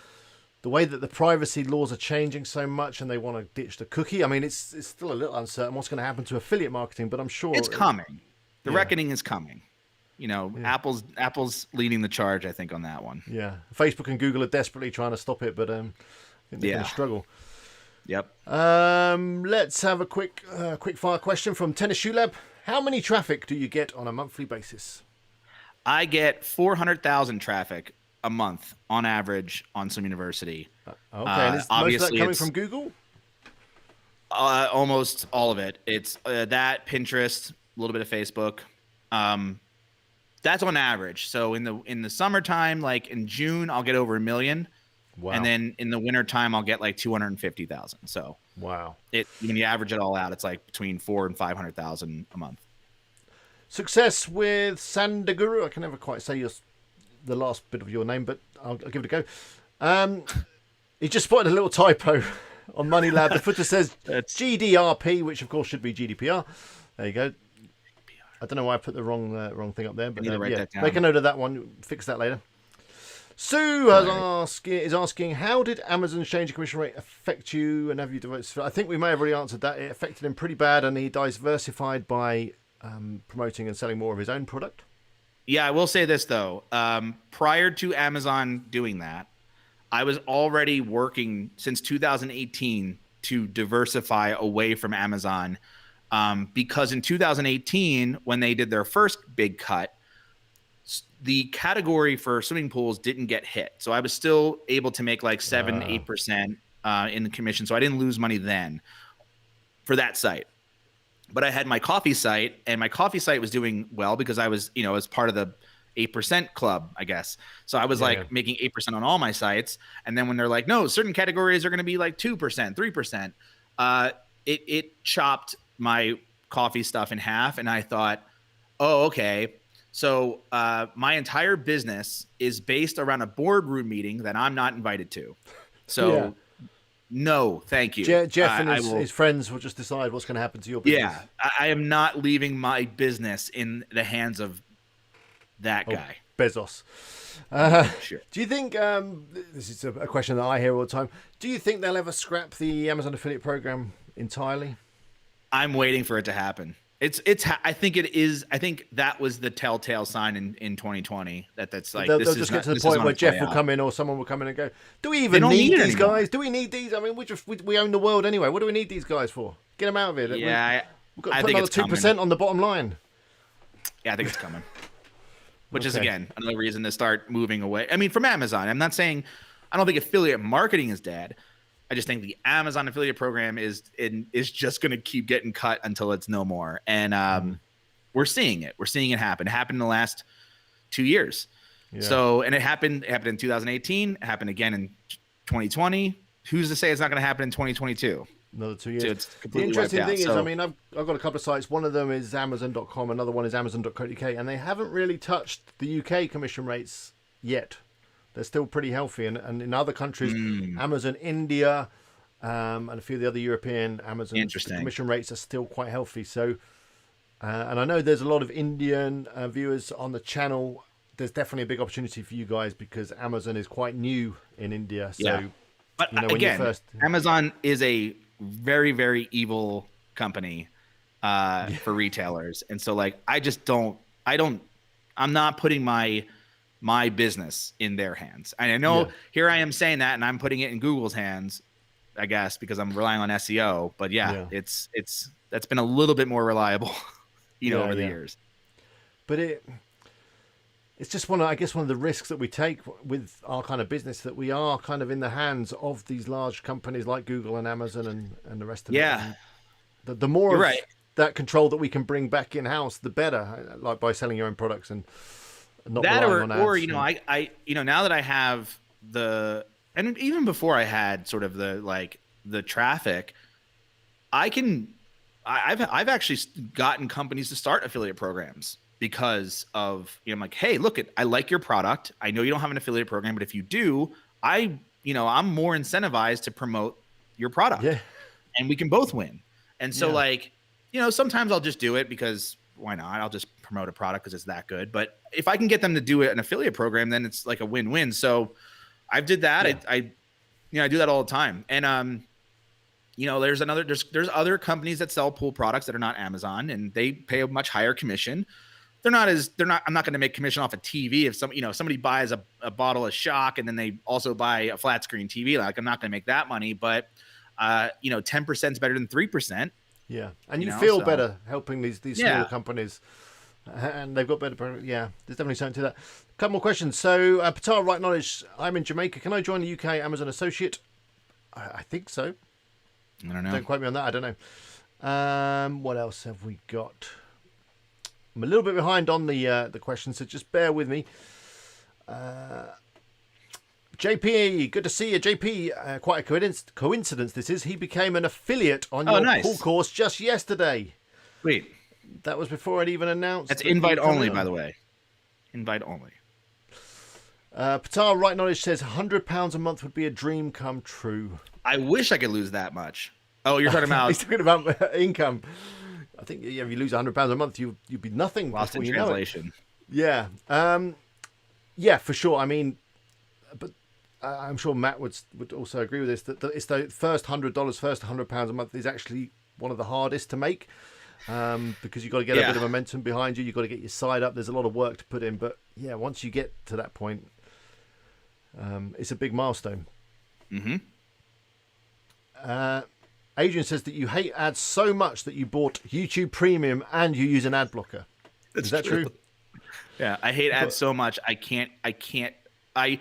the way that the privacy laws are changing so much and they want to ditch the cookie, it's still a little uncertain what's going to happen to affiliate marketing, but I'm sure it's coming. The reckoning is coming. Apple's leading the charge, I think, on that one. Yeah. Facebook and Google are desperately trying to stop it, but I think they're going to struggle. Yep. Let's have a quick fire question from Tennis Shoe Lab. How many traffic do you get on a monthly basis? I get 400,000 traffic a month on average on Swim University. Okay, and is most of that coming from Google? Almost all of it. It's that, Pinterest, a little bit of Facebook. That's on average. So in the summertime, like in June, I'll get over 1 million. Wow. And then in the winter time, I'll get like 250,000. So wow, when you average it all out, it's like between 400,000 and 500,000 a month. Success with Sandaguru. I can never quite say the last bit of your name, but I'll give it a go. He just spotted a little typo on Money Lab. The footer says GDRP, which of course should be GDPR. There you go. I don't know why I put the wrong thing up there, but make a note of that one. Fix that later. Sue is asking, how did Amazon's change of commission rate affect you, and have you diversified? I think we may have already answered that. It affected him pretty bad, and he diversified by promoting and selling more of his own product. Yeah, I will say this, though. Prior to Amazon doing that, I was already working since 2018 to diversify away from Amazon because in 2018, when they did their first big cut, the category for swimming pools didn't get hit. So I was still able to make like 7-8% in the commission. So I didn't lose money then for that site. But I had my coffee site, and my coffee site was doing well because I was, as part of the 8% club, I guess. So I was making 8% on all my sites. And then when they're like, no, certain categories are going to be like 2%, 3%. It chopped my coffee stuff in half, and I thought, oh, okay. So my entire business is based around a boardroom meeting that I'm not invited to. Yeah. So no, thank you. Jeff and I his, will. his friends will just decide what's going to happen to your business. Yeah, I am not leaving my business in the hands of that guy. Bezos. Sure. Do you think, this is a question that I hear all the time, do you think they'll ever scrap the Amazon affiliate program entirely? I'm waiting for it to happen. I think it is. I think that was the telltale sign in 2020 that's like, They'll just get to the point where Jeff will come in or someone will come in and go, do we even need these guys? Do we need these? I mean, we own the world anyway. What do we need these guys for? Get them out of here. Yeah, we've got to put another 2% on the bottom line. Yeah, I think it's coming. Which is, again, another reason to start moving away. I mean, from Amazon. I'm not saying I don't think affiliate marketing is dead. I just think the Amazon affiliate program is just going to keep getting cut until it's no more. And we're seeing it. We're seeing it happen. It happened in the last 2 years. Yeah. So, and it happened in 2018. It happened again in 2020. Who's to say it's not going to happen in 2022? Another 2 years. So it's the interesting thing is, I mean, I've got a couple of sites. One of them is Amazon.com. Another one is Amazon.co.uk. And they haven't really touched the UK commission rates yet. They're still pretty healthy. And in other countries, Amazon India and a few of the other European Amazon commission rates are still quite healthy. So, and I know there's a lot of Indian viewers on the channel. There's definitely a big opportunity for you guys because Amazon is quite new in India. So, yeah. But again, Amazon is a very, very evil company for retailers. And so like, I'm not putting my business in their hands. And I know here I am saying that and I'm putting it in Google's hands, I guess, because I'm relying on SEO, but it's that's been a little bit more reliable, over the years. But it's just one of the risks that we take with our kind of business, that we are kind of in the hands of these large companies like Google and Amazon and the rest of it. Yeah. The more of that control that we can bring back in house, the better, like by selling your own products and not relying on ads. Or I now that I have and even before I had sort of the traffic, I've actually gotten companies to start affiliate programs because of, I'm like, hey, look, I like your product. I know you don't have an affiliate program, but if you do, I'm more incentivized to promote your product. Yeah. And we can both win. And so sometimes I'll just do it because why not? I'll just promote a product because it's that good. But if I can get them to do an affiliate program, then it's like a win-win. So I did that. Yeah. I do that all the time. And there's other companies that sell pool products that are not Amazon, and they pay a much higher commission. I'm not going to make commission off a TV if somebody buys a bottle of Shock and then they also buy a flat screen TV. Like, I'm not going to make that money, but 10% is better than 3%. Yeah. And you feel better helping these smaller companies, and they've got better. Yeah, there's definitely something to that. A couple more questions. So Patar, right knowledge, I'm in Jamaica. Can I join the UK Amazon associate? I think so. I don't know. Don't quote me on that. I don't know. What else have we got? I'm a little bit behind on the questions, so just bear with me. JP, good to see you. JP, quite a coincidence this is. He became an affiliate on your pool course just yesterday. Sweet. That was before I'd even announced. That's invite only, by the way. Invite only. Patar, right knowledge says £100 a month would be a dream come true. I wish I could lose that much. Oh, you're talking about... He's talking about income. I think if you lose £100 a month, you'd be nothing. Lost in translation. Yeah. Yeah, for sure. I mean, but I'm sure Matt would also agree with this, that it's the first $100, first £100 a month is actually one of the hardest to make, because you've got to get a bit of momentum behind you. You've got to get your site up. There's a lot of work to put in. But yeah, once you get to that point, it's a big milestone. Mm-hmm. Adrian says that you hate ads so much that you bought YouTube Premium and you use an ad blocker. Is that true? Yeah, I hate ads so much. I can't. I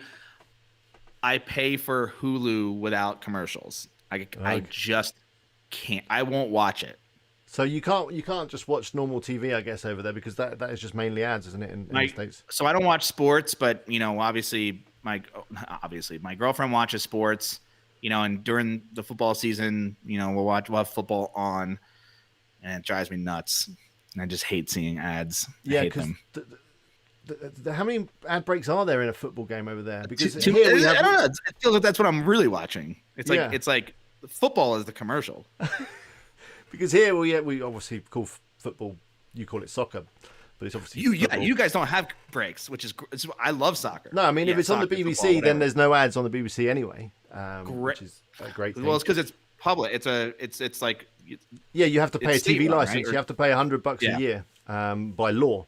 pay for Hulu without commercials. I just can't. I won't watch it. So you can't just watch normal TV, I guess, over there, because that is just mainly ads, isn't it? In the States. So I don't watch sports, but obviously my girlfriend watches sports. and during the football season, we'll have football on, and it drives me nuts. And I just hate seeing ads. I Yeah, hate because them. how many ad breaks are there in a football game over there? Because I here we don't have. know. It feels like that's what I'm really watching. Yeah. It's like football is the commercial. Because here we obviously call football, you call it soccer, but it's obviously football. You guys don't have breaks, which is I love soccer. No, I mean, if it's on the soccer, BBC, football, then there's no ads on the BBC anyway, which is a great thing. Well, it's because it's public. It's like yeah, you have to pay a TV license. right? You have to pay $100 a year by law,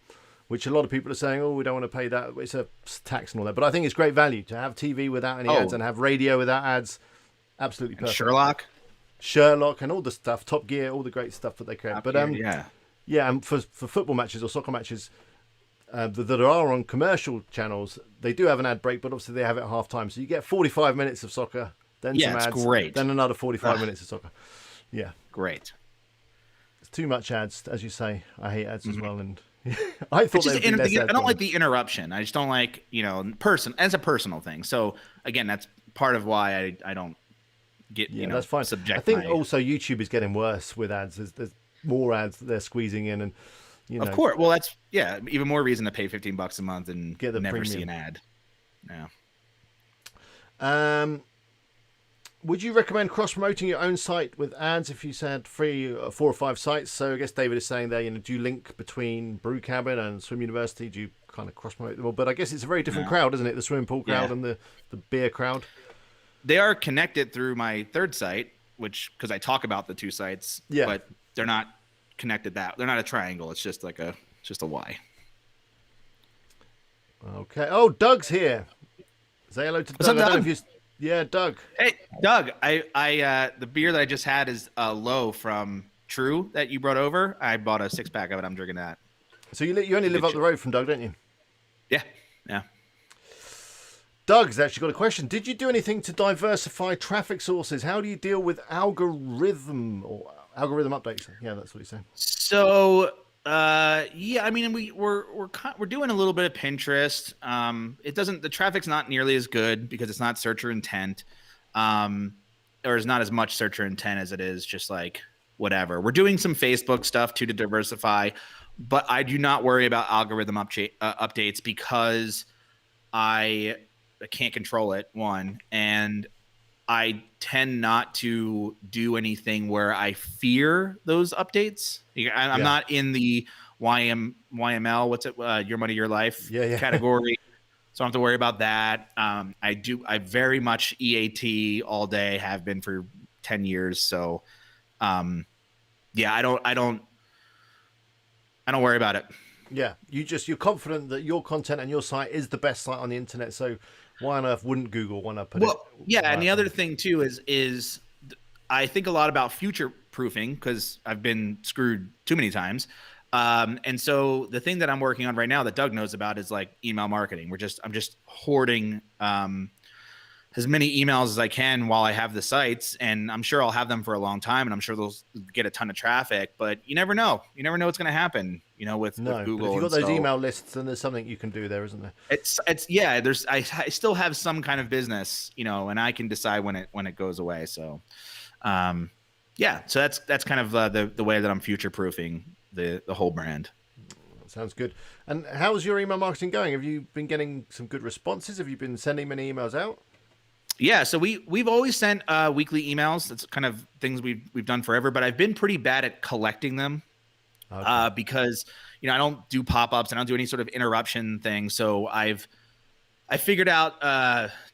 which a lot of people are saying, oh, we don't want to pay that. It's a tax and all that. But I think it's great value to have TV without any ads and have radio without ads. Absolutely perfect. Sherlock and all the stuff, Top Gear, all the great stuff that they create. Yeah, and for football matches or soccer matches that are on commercial channels, they do have an ad break, but obviously they have it at half time. So you get 45 minutes of soccer, then some ads, great. then another 45 minutes of soccer. Yeah. Great. It's too much ads, as you say. I hate ads as well. And I thought I don't like the interruption. I just don't like, as a personal thing. So again, that's part of why I don't get, that's fine. I think also YouTube is getting worse with ads. There's more ads that they're squeezing in, and of course. Well, that's even more reason to pay $15 a month and get the never premium. see an ad. Yeah. Would you recommend cross promoting your own site with ads if you said 4 or 5 sites? So I guess David is saying there, do you link between Brew Cabin and Swim University? Do you kind of cross promote them all? But I guess it's a very different crowd, isn't it? The swimming pool crowd and the beer crowd. They are connected through my third site, because I talk about the 2 sites, but they're not connected they're not a triangle. It's just just a Y. Okay. Oh, Doug's here. Say hello to Doug. What's up, Doug? Yeah, Doug. Hey, Doug. I the beer that I just had is low from True that you brought over. I bought a 6-pack of it. I'm drinking that. So you only live up the road from Doug, don't you? Yeah. Doug's actually got a question. Did you do anything to diversify traffic sources? How do you deal with algorithm updates? Yeah, that's what he's saying. So, I mean, we're doing a little bit of Pinterest. The traffic's not nearly as good because it's not searcher intent, or is not as much searcher intent as it is just like whatever. We're doing some Facebook stuff too to diversify, but I do not worry about algorithm updates because I can't control it, one, and I tend not to do anything where I fear those updates. I'm not in the YML, what's it, Your Money, Your Life category, so I don't have to worry about that. I very much EAT all day, have been for 10 years. So, I don't worry about it. Yeah, you're confident that your content and your site is the best site on the internet. So why on earth wouldn't Google want to put it? Yeah, and the other thing too is I think a lot about future proofing because I've been screwed too many times. And so the thing that I'm working on right now that Doug knows about is like email marketing. I'm just hoarding as many emails as I can while I have the sites, and I'm sure I'll have them for a long time, and I'm sure they'll get a ton of traffic. But you never know. You never know what's going to happen. With Google. But if you've got those email lists, then there's something you can do there, isn't there? I still have some kind of business, and I can decide when it goes away. So, so that's kind of the way that I'm future proofing the whole brand. Sounds good. And how's your email marketing going? Have you been getting some good responses? Have you been sending many emails out? Yeah, so we've always sent weekly emails. That's kind of things we've done forever, but I've been pretty bad at collecting them. Okay. Because I don't do pop-ups, I don't do any sort of interruption thing. So I figured out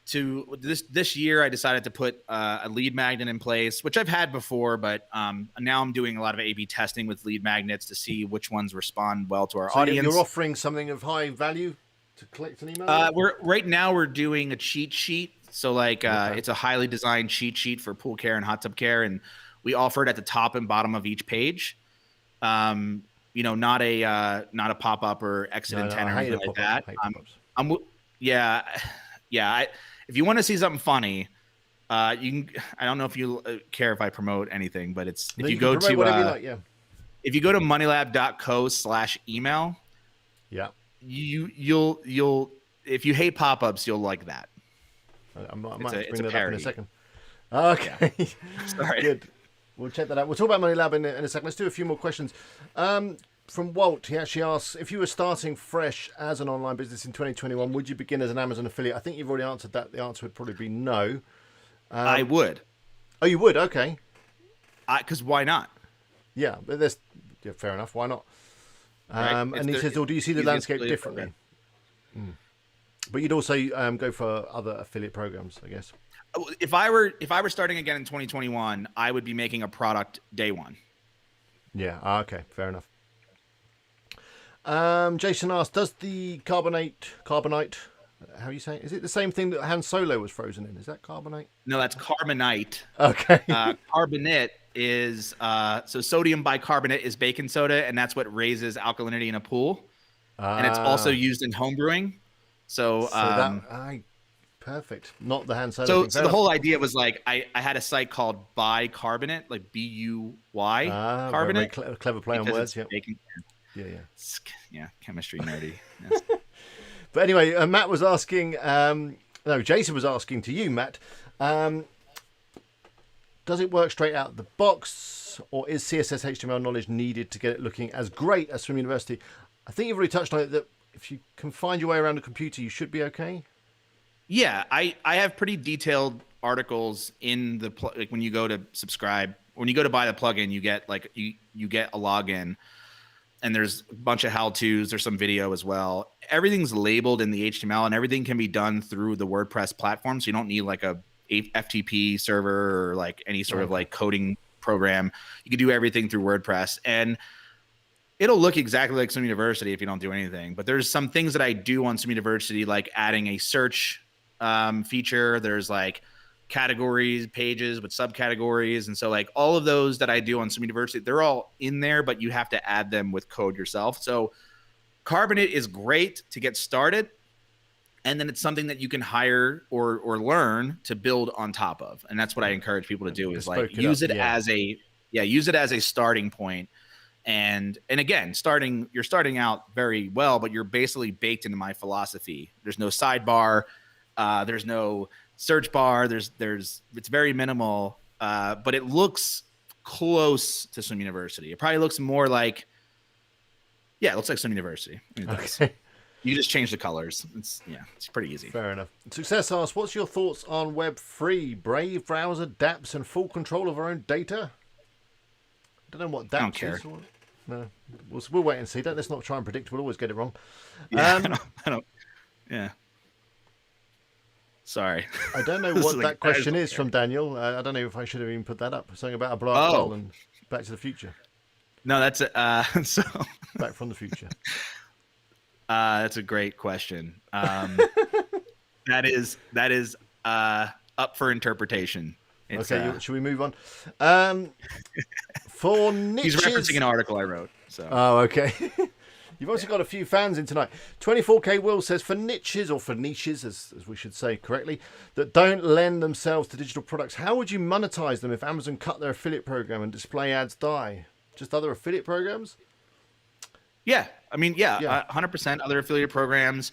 this year I decided to put a lead magnet in place, which I've had before, but now I'm doing a lot of A/B testing with lead magnets to see which ones respond well to our audience. You're offering something of high value to collect an email? We're doing a cheat sheet. So it's a highly designed cheat sheet for pool care and hot tub care, and we offer it at the top and bottom of each page. Not a pop up or exit intent or anything like that. If you want to see something funny, you can. I don't know if you care if I promote anything, but if you go to moneylab.co/email, you'll if you hate pop ups, you'll like that. I might bring that up in a second. Okay. Sorry. Good. We'll check that out. We'll talk about Money Lab in a second. Let's do a few more questions. From Walt, he actually asks, if you were starting fresh as an online business in 2021, would you begin as an Amazon affiliate? I think you've already answered that. The answer would probably be no. I would. Oh, you would? Okay. Because why not? Yeah, but there's fair enough. Why not? Right? And he says, "Or do you see the landscape differently?" But you'd also go for other affiliate programs, I guess. If I were starting again in 2021, I would be making a product day one. Yeah. Okay. Fair enough. Jason asked, "Does the carbonite? How are you saying? Is it the same thing that Han Solo was frozen in? Is that carbonite?" No, that's carbonite. Okay. Carbonate is so sodium bicarbonate is baking soda, and that's what raises alkalinity in a pool. And it's also used in home brewing. So perfect. Not the Han Solo thing. So the whole idea was like I had a site called bicarbonate, like BUY carbonate. Very clever play on words. Yeah. Yeah, chemistry nerdy. Yes. But anyway, Matt was asking. No, Jason was asking to you, Matt. Does it work straight out of the box, or is CSS HTML knowledge needed to get it looking as great as Swim University? I think you've already touched on it, that if you can find your way around a computer, you should be okay. Yeah, I have pretty detailed articles in the like when you go to subscribe, when you go to buy the plugin, you get like you get a login, and there's a bunch of how-tos. There's some video as well. Everything's labeled in the HTML, and everything can be done through the WordPress platform. So you don't need like a FTP server or like any sort of like coding program. You can do everything through WordPress, and it'll look exactly like Swim University if you don't do anything. But there's some things that I do on Swim University, like adding a search feature. There's like categories, pages with subcategories. And so like all of those that I do on Swim University, they're all in there, but you have to add them with code yourself. So Carbonate is great to get started. And then it's something that you can hire or learn to build on top of. And that's what I encourage people to do, is like use it as a starting point. And again, you're starting out very well, but you're basically baked into my philosophy. There's no sidebar, there's no search bar, it's very minimal, but it looks close to Swim University. It probably looks more like, it looks like Swim University. Okay. You just change the colors. It's pretty easy. Fair enough. Success asks, what's your thoughts on Web3, Brave browser, dApps, and full control of our own data? I don't know what dApps is. No, we'll wait and see. Let's not try and predict. We'll always get it wrong. Yeah, I don't. Yeah. Sorry. I don't know what that question is from Daniel. I don't know if I should have even put that up. Something about a black hole and Back to the Future. No, that's so. Back from the Future. That's a great question. That is up for interpretation. Okay, should we move on? For niches, he's referencing an article I wrote. So. Oh, okay. You've also got a few fans in tonight. 24K Will says, for niches, as we should say correctly, that don't lend themselves to digital products, how would you monetize them if Amazon cut their affiliate program and display ads die? Just other affiliate programs? Yeah, I mean, 100% other affiliate programs.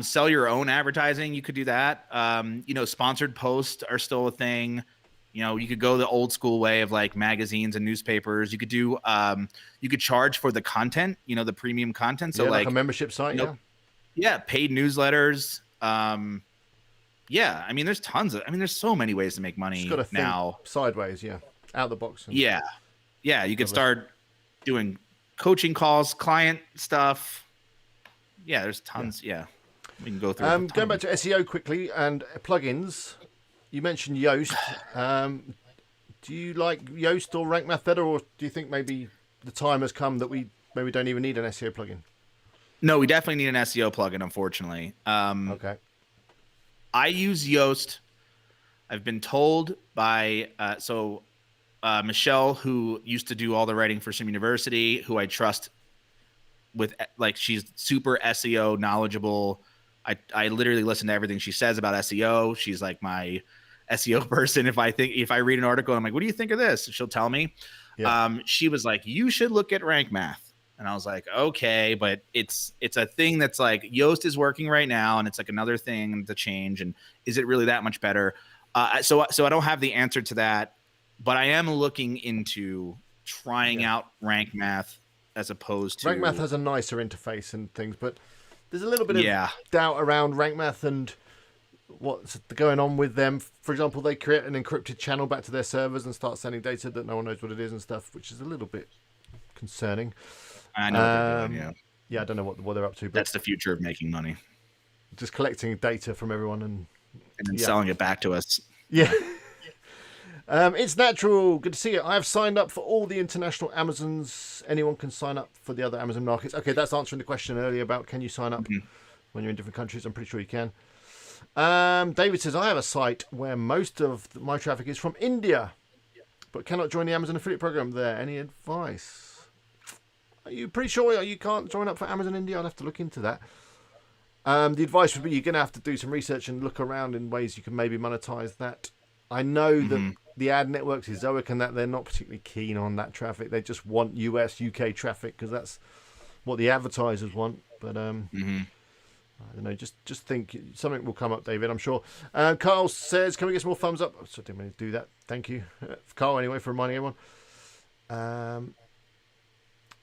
Sell your own advertising. You could do that. Sponsored posts are still a thing. You could go the old school way of like magazines and newspapers. You could do, you could charge for the content, the premium content. So like a membership site. Paid newsletters. I mean, there's there's so many ways to make money now. Sideways. Out the box. You could start doing coaching calls, client stuff. There's tons. We can go through. Going back to SEO quickly and plugins, you mentioned Yoast. Do you like Yoast or Rank Math better, or do you think maybe the time has come that we maybe don't even need an SEO plugin? No, we definitely need an SEO plugin, unfortunately. Okay. I use Yoast. I've been told by Michelle, who used to do all the writing for Swim University, who I trust with, like, she's super SEO knowledgeable. I literally listen to everything she says about SEO. She's like my SEO person. If I read an article, I'm like, what do you think of this? She'll tell me. Yeah. She was like, you should look at Rank Math. And I was like, okay, but it's a thing that's like Yoast is working right now, and it's like another thing to change. And is it really that much better? So I don't have the answer to that, but I am looking into trying out rank math as opposed to Rank math has a nicer interface and things, but there's a little bit of yeah. doubt around rank math and what's going on with them. For example, they create an encrypted channel back to their servers and start sending data that no one knows what it is and stuff, which is a little bit concerning. I know what they're doing. Yeah, yeah, I don't know what they're up to. But that's the future of making money. Just collecting data from everyone and then selling it back to us. Yeah. It's natural. Good to see you. I have signed up for all the international Amazons. Anyone can sign up for the other Amazon markets. Okay, that's answering the question earlier about can you sign up when you're in different countries. I'm pretty sure you can. David says, I have a site where most of my traffic is from India, but cannot join the Amazon affiliate program there. Any advice? Are you pretty sure you can't join up for Amazon India? I'll have to look into that. The advice would be you're going to have to do some research and look around in ways you can maybe monetize that. I know that the ad networks, Zoic and that, they're not particularly keen on that traffic. They just want US, UK traffic because that's what the advertisers want. But I don't know. Just think something will come up, David. I'm sure. Carl says, "Can we get some more thumbs up?" I didn't mean to do that. Thank you, Carl. Anyway, for reminding everyone.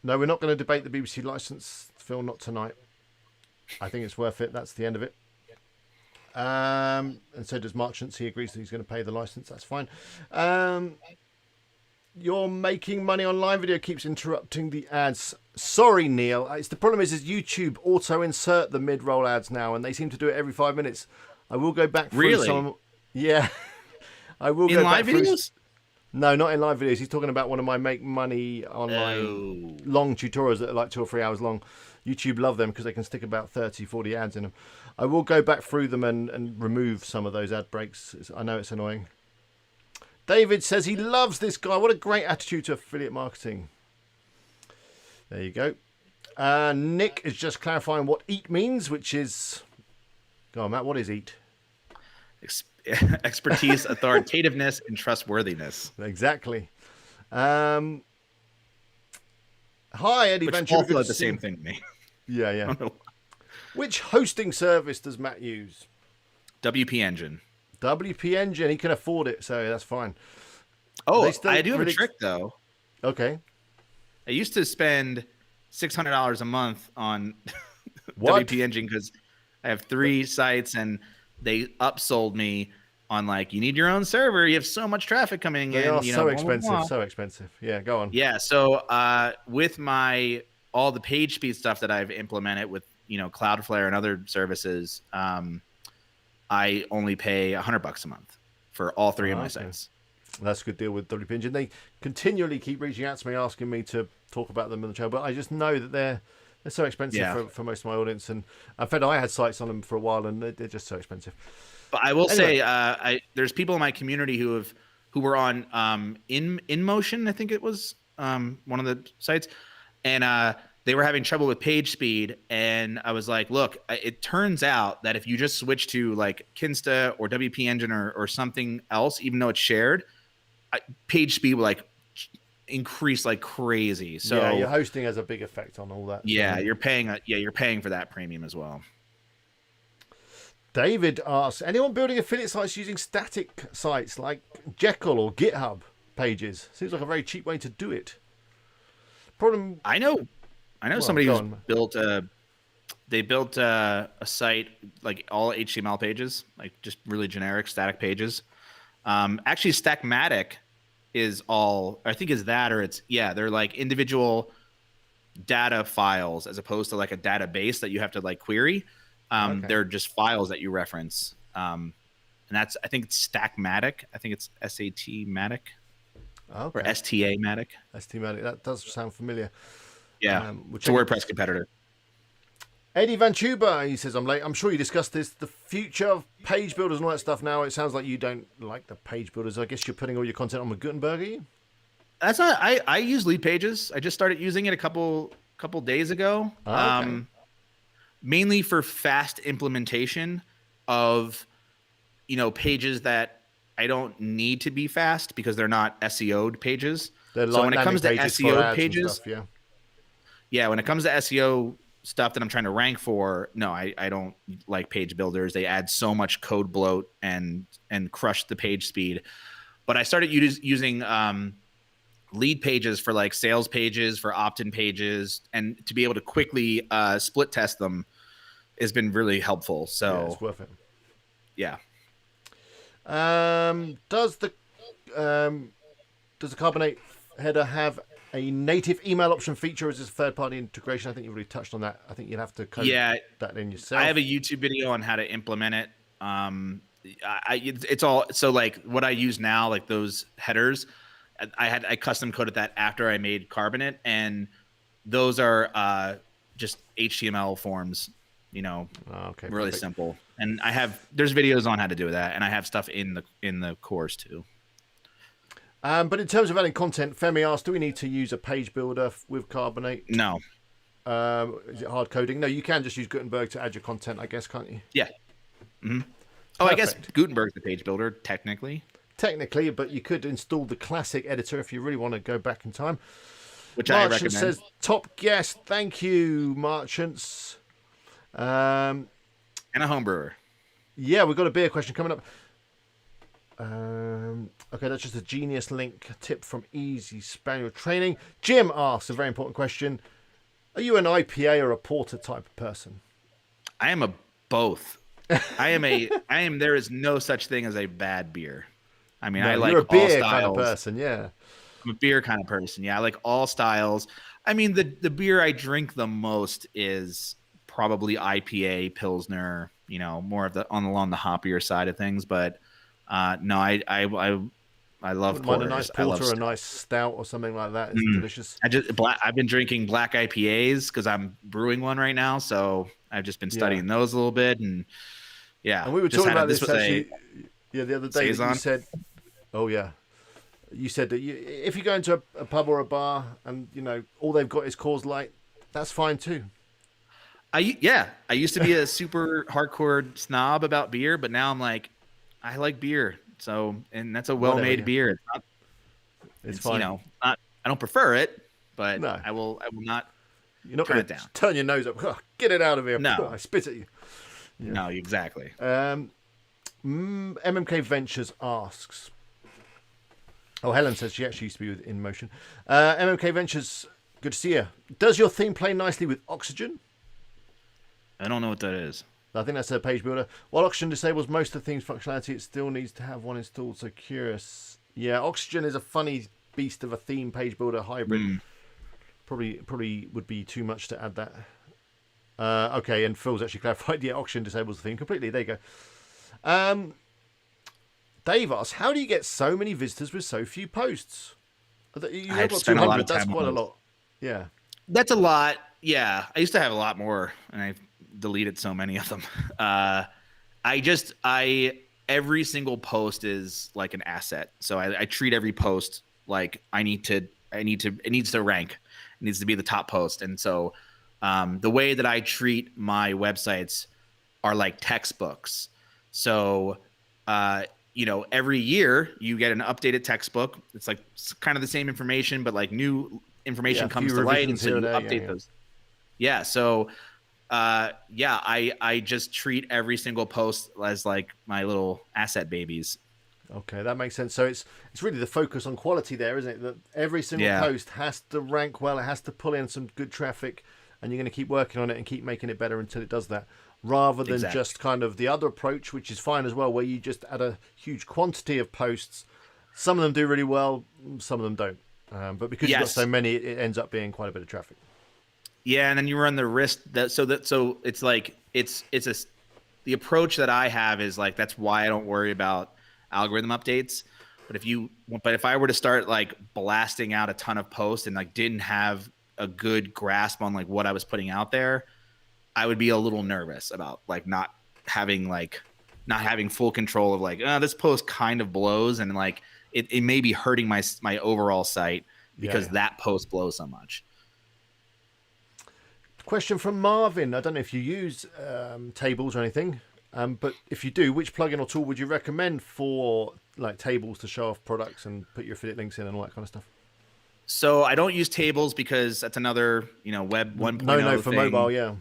No, we're not going to debate the BBC license, Phil. Not tonight. I think it's worth it. That's the end of it. And so does Marchants. He agrees that he's going to pay the license. That's fine. Your making money online video keeps interrupting the ads. Sorry, Neil. It's the problem is YouTube auto insert the mid-roll ads now, and they seem to do it every 5 minutes. I will go back through some. Yeah, I will go back live videos. No, not in live videos. He's talking about one of my make money online long tutorials that are like 2 or 3 hours long. YouTube love them because they can stick about 30, 40 ads in them. I will go back through them and remove some of those ad breaks. I know it's annoying. David says he loves this guy. What a great attitude to affiliate marketing. There you go. Nick is just clarifying what EAT means, which is... Go on, Matt. What is EAT? Expertise, authoritativeness, and trustworthiness. Exactly. Hi, Eddie Which Ventura. all feel like the same thing to me. Yeah. Which hosting service does Matt use? WP Engine. WP Engine. He can afford it, so that's fine. Oh, I do have a trick, though. Okay. I used to spend $600 a month on What? WP Engine because I have 3 sites, and they upsold me on like, you need your own server. You have so much traffic coming in. They are you know, so blah, expensive. blah, blah. So expensive. Yeah, go on. Yeah. So with all the page speed stuff that I've implemented with, Cloudflare and other services, I only pay $100 a month for all 3 of my sites. That's a good deal with WP Engine. They continually keep reaching out to me, asking me to talk about them on the show, but I just know that they're so expensive for most of my audience. And in fact, I had sites on them for a while, and they're just so expensive. But I will say, there's people in my community who were on InMotion, I think it was one of the sites, and they were having trouble with page speed. And I was like, look, it turns out that if you just switch to like Kinsta or WP Engine or something else, even though it's shared, page speed will like increase like crazy. So yeah, your hosting has a big effect on all that. Yeah, you're paying for that premium as well. David asks, anyone building affiliate sites using static sites like Jekyll or GitHub pages? Seems like a very cheap way to do it. Problem. I know somebody who's built a site like all HTML pages, like just really generic static pages. Actually, Stackmatic is they're like individual data files as opposed to like a database that you have to like query. They're just files that you reference. And I think it's Stackmatic. I think it's SAT-matic or STA-matic. STA-matic. That does sound familiar. Yeah, it's a WordPress competitor. Eddie Van Tuber, he says, I'm late. I'm sure you discussed this. The future of page builders and all that stuff now. It sounds like you don't like the page builders. I guess you're putting all your content on with Gutenberg, are you? That's not. I use Lead Pages. I just started using it a couple days ago. Mainly for fast implementation of, pages that I don't need to be fast because they're not SEO'd pages. So when it comes to SEO pages, stuff, when it comes to SEO stuff that I'm trying to rank for, no, I don't like page builders. They add so much code bloat and crush the page speed. But I started using lead pages for like sales pages, for opt-in pages, and to be able to quickly split test them has been really helpful. So yeah, it's worth it. Yeah. Does the Carbonate header have a native email option feature, or is this a third-party integration? I think you've already touched on that. I think you'd have to code that in yourself. I have a YouTube video on how to implement it. It's all so like what I use now, like those headers. I custom coded that after I made Carbonate, and those are just HTML forms. Okay, really perfect. simple. And there's videos on how to do that, and I have stuff in the course too. But in terms of adding content, Femi asked, do we need to use a page builder with Carbonate? No. Is it hard coding? No, you can just use Gutenberg to add your content, I guess, can't you? Yeah. Mm-hmm. Oh, I guess Gutenberg's the page builder, technically. Technically, but you could install the classic editor if you really want to go back in time. Which Marchant I recommend. Says, top guest. Thank you, Marchants. And a home brewer. Yeah, we've got a beer question coming up. Okay, that's just a genius link tip from Easy Spaniel Training. Jim asks a very important question. Are you an IPA or a porter type of person? I am a both. There is no such thing as a bad beer. I mean, I like you're a beer all styles. kind of person, yeah. I'm a beer kind of person. Yeah, I like all styles. I mean, the beer I drink the most is probably IPA, Pilsner, more of along the hoppier side of things, but no, I love porters. A nice porter or a nice stout or something like that. It's delicious. I've been drinking black IPAs because I'm brewing one right now, so I've just been studying those a little bit, and yeah. And we were talking about this actually. The other day Saison. You said, "Oh yeah," you said that if you go into a pub or a bar and all they've got is Coors Light, that's fine too. I used to be a super hardcore snob about beer, but now I'm like, I like beer. So, and that's a well-made beer. It's fine. I don't prefer it, but no. I will not. You're not turn it down. Turn your nose up. Oh, get it out of here. No, I spit at you. Yeah. No, exactly. MMK Ventures asks. Oh, Helen says she actually used to be in Motion. MMK Ventures, good to see you. Does your theme play nicely with Oxygen? I don't know what that is. I think that's a page builder. While Oxygen disables most of the theme's functionality, it still needs to have one installed. So curious. Yeah, Oxygen is a funny beast of a theme page builder hybrid. Probably would be too much to add that. Okay, and Phil's actually clarified. Yeah, Oxygen disables the theme completely. There you go. Dave asks, how do you get so many visitors with so few posts? I've got 200. That's quite a lot. Yeah. That's a lot. Yeah. I used to have a lot more, and I've deleted so many of them. Every single post is like an asset. So I treat every post like it needs to rank. It needs to be the top post. And so the way that I treat my websites are like textbooks. So, every year you get an updated textbook. It's like kind of the same information, but like new information comes to light. And so you update those. Yeah. So, I just treat every single post as like my little asset babies. Okay, that makes sense. So it's really the focus on quality there, isn't it? That every single post has to rank well. It has to pull in some good traffic, and you're going to keep working on it and keep making it better until it does that. Rather than just kind of the other approach, which is fine as well, where you just add a huge quantity of posts. Some of them do really well, some of them don't. But because you've got so many, it ends up being quite a bit of traffic. Yeah, and then you run the risk that it's like the approach that I have is like that's why I don't worry about algorithm updates. But if I were to start like blasting out a ton of posts and like didn't have a good grasp on like what I was putting out there, I would be a little nervous about like not having full control of like, this post kind of blows, and like it may be hurting my overall site because that post blows so much. Question from Marvin. I don't know if you use tables or anything, but if you do, which plugin or tool would you recommend for like tables to show off products and put your affiliate links in and all that kind of stuff? So I don't use tables because that's another, web 1.0 No for thing. mobile, yeah.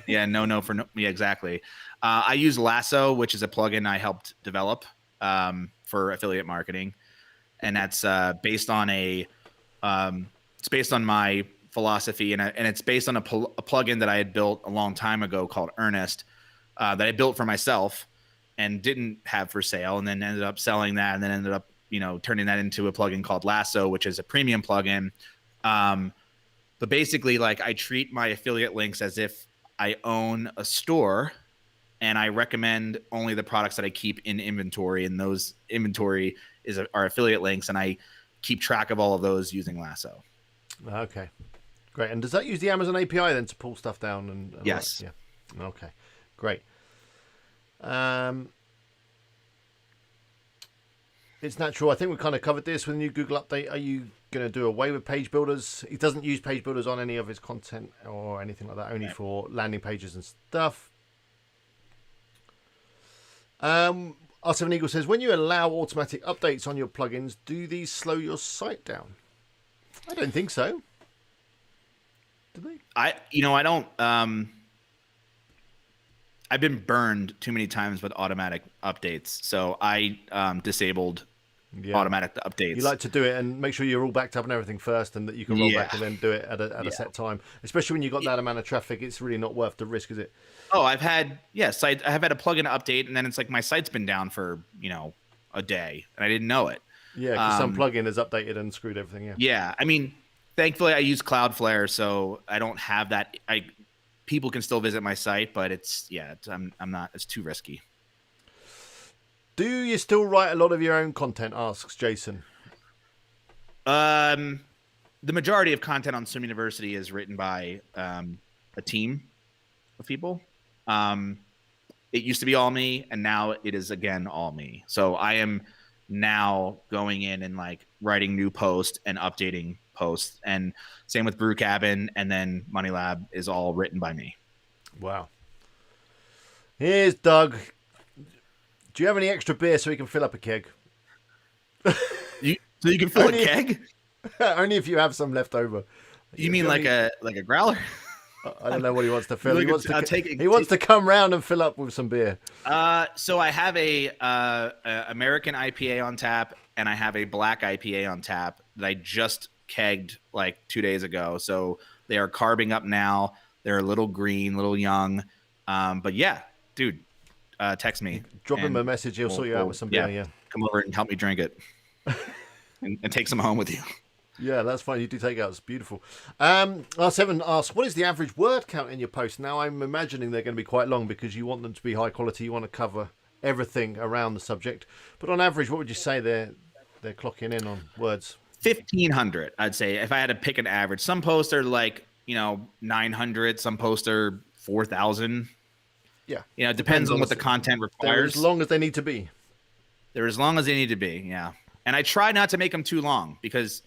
Yeah, no for no. Yeah, exactly. I use Lasso, which is a plugin I helped develop for affiliate marketing, and that's based on it's based on my philosophy, and it's based on a plugin that I had built a long time ago called Earnest that I built for myself and didn't have for sale, and then ended up selling that, and then ended up turning that into a plugin called Lasso, which is a premium plugin. But basically, like, I treat my affiliate links as if I own a store, and I recommend only the products that I keep in inventory, and those inventory are affiliate links, and I keep track of all of those using Lasso. Okay, great. And does that use the Amazon API then to pull stuff down? And yes. Right? Yeah. Okay, great. It's natural. I think we kind of covered this with the new Google update. Are you going to do away with page builders? He doesn't use page builders on any of his content or anything like that, only for landing pages and stuff. R7 Eagle says, when you allow automatic updates on your plugins, do these slow your site down? I don't think so. Do they? I don't. I've been burned too many times with automatic updates, so I disabled automatic updates. You like to do it and make sure you're all backed up and everything first, and that you can roll back and then do it at a set time. Especially when you've got that amount of traffic, it's really not worth the risk, is it? Oh, I've had I have had a plugin update, and then it's like my site's been down for a day, and I didn't know it. Yeah, because some plugin has updated and screwed everything. Yeah. Yeah, I mean, thankfully I use Cloudflare, so I don't have that. People can still visit my site, but I'm not. It's too risky. Do you still write a lot of your own content? Asks Jason. The majority of content on Swim University is written by a team of people. It used to be all me, and now it is again all me. So I am now going in and like writing new posts and updating posts, and same with Brew Cabin, and then Money Lab is all written by me. Wow. Here's Doug. Do you have any extra beer so we can fill up a keg? So you can fill a keg? Only if you have some left over. You mean like a growler? I don't know what he wants to fill. He wants to come round and fill up with some beer. So I have a American IPA on tap, and I have a black IPA on tap that I just kegged like 2 days ago. So they are carbing up now. They're a little green, little young. But yeah, dude, text me. Drop him a message. He'll sort you out with some beer. Yeah. Come over and help me drink it and take some home with you. Yeah, that's fine. You do take out. It's beautiful. R7 asks, what is the average word count in your post? Now, I'm imagining they're going to be quite long because you want them to be high quality. You want to cover everything around the subject. But on average, what would you say they're clocking in on words? 1,500, I'd say, if I had to pick an average. Some posts are like, 900. Some posts are 4,000. Yeah. It depends on what the content requires. They're as long as they need to be. They're as long as they need to be, yeah. And I try not to make them too long because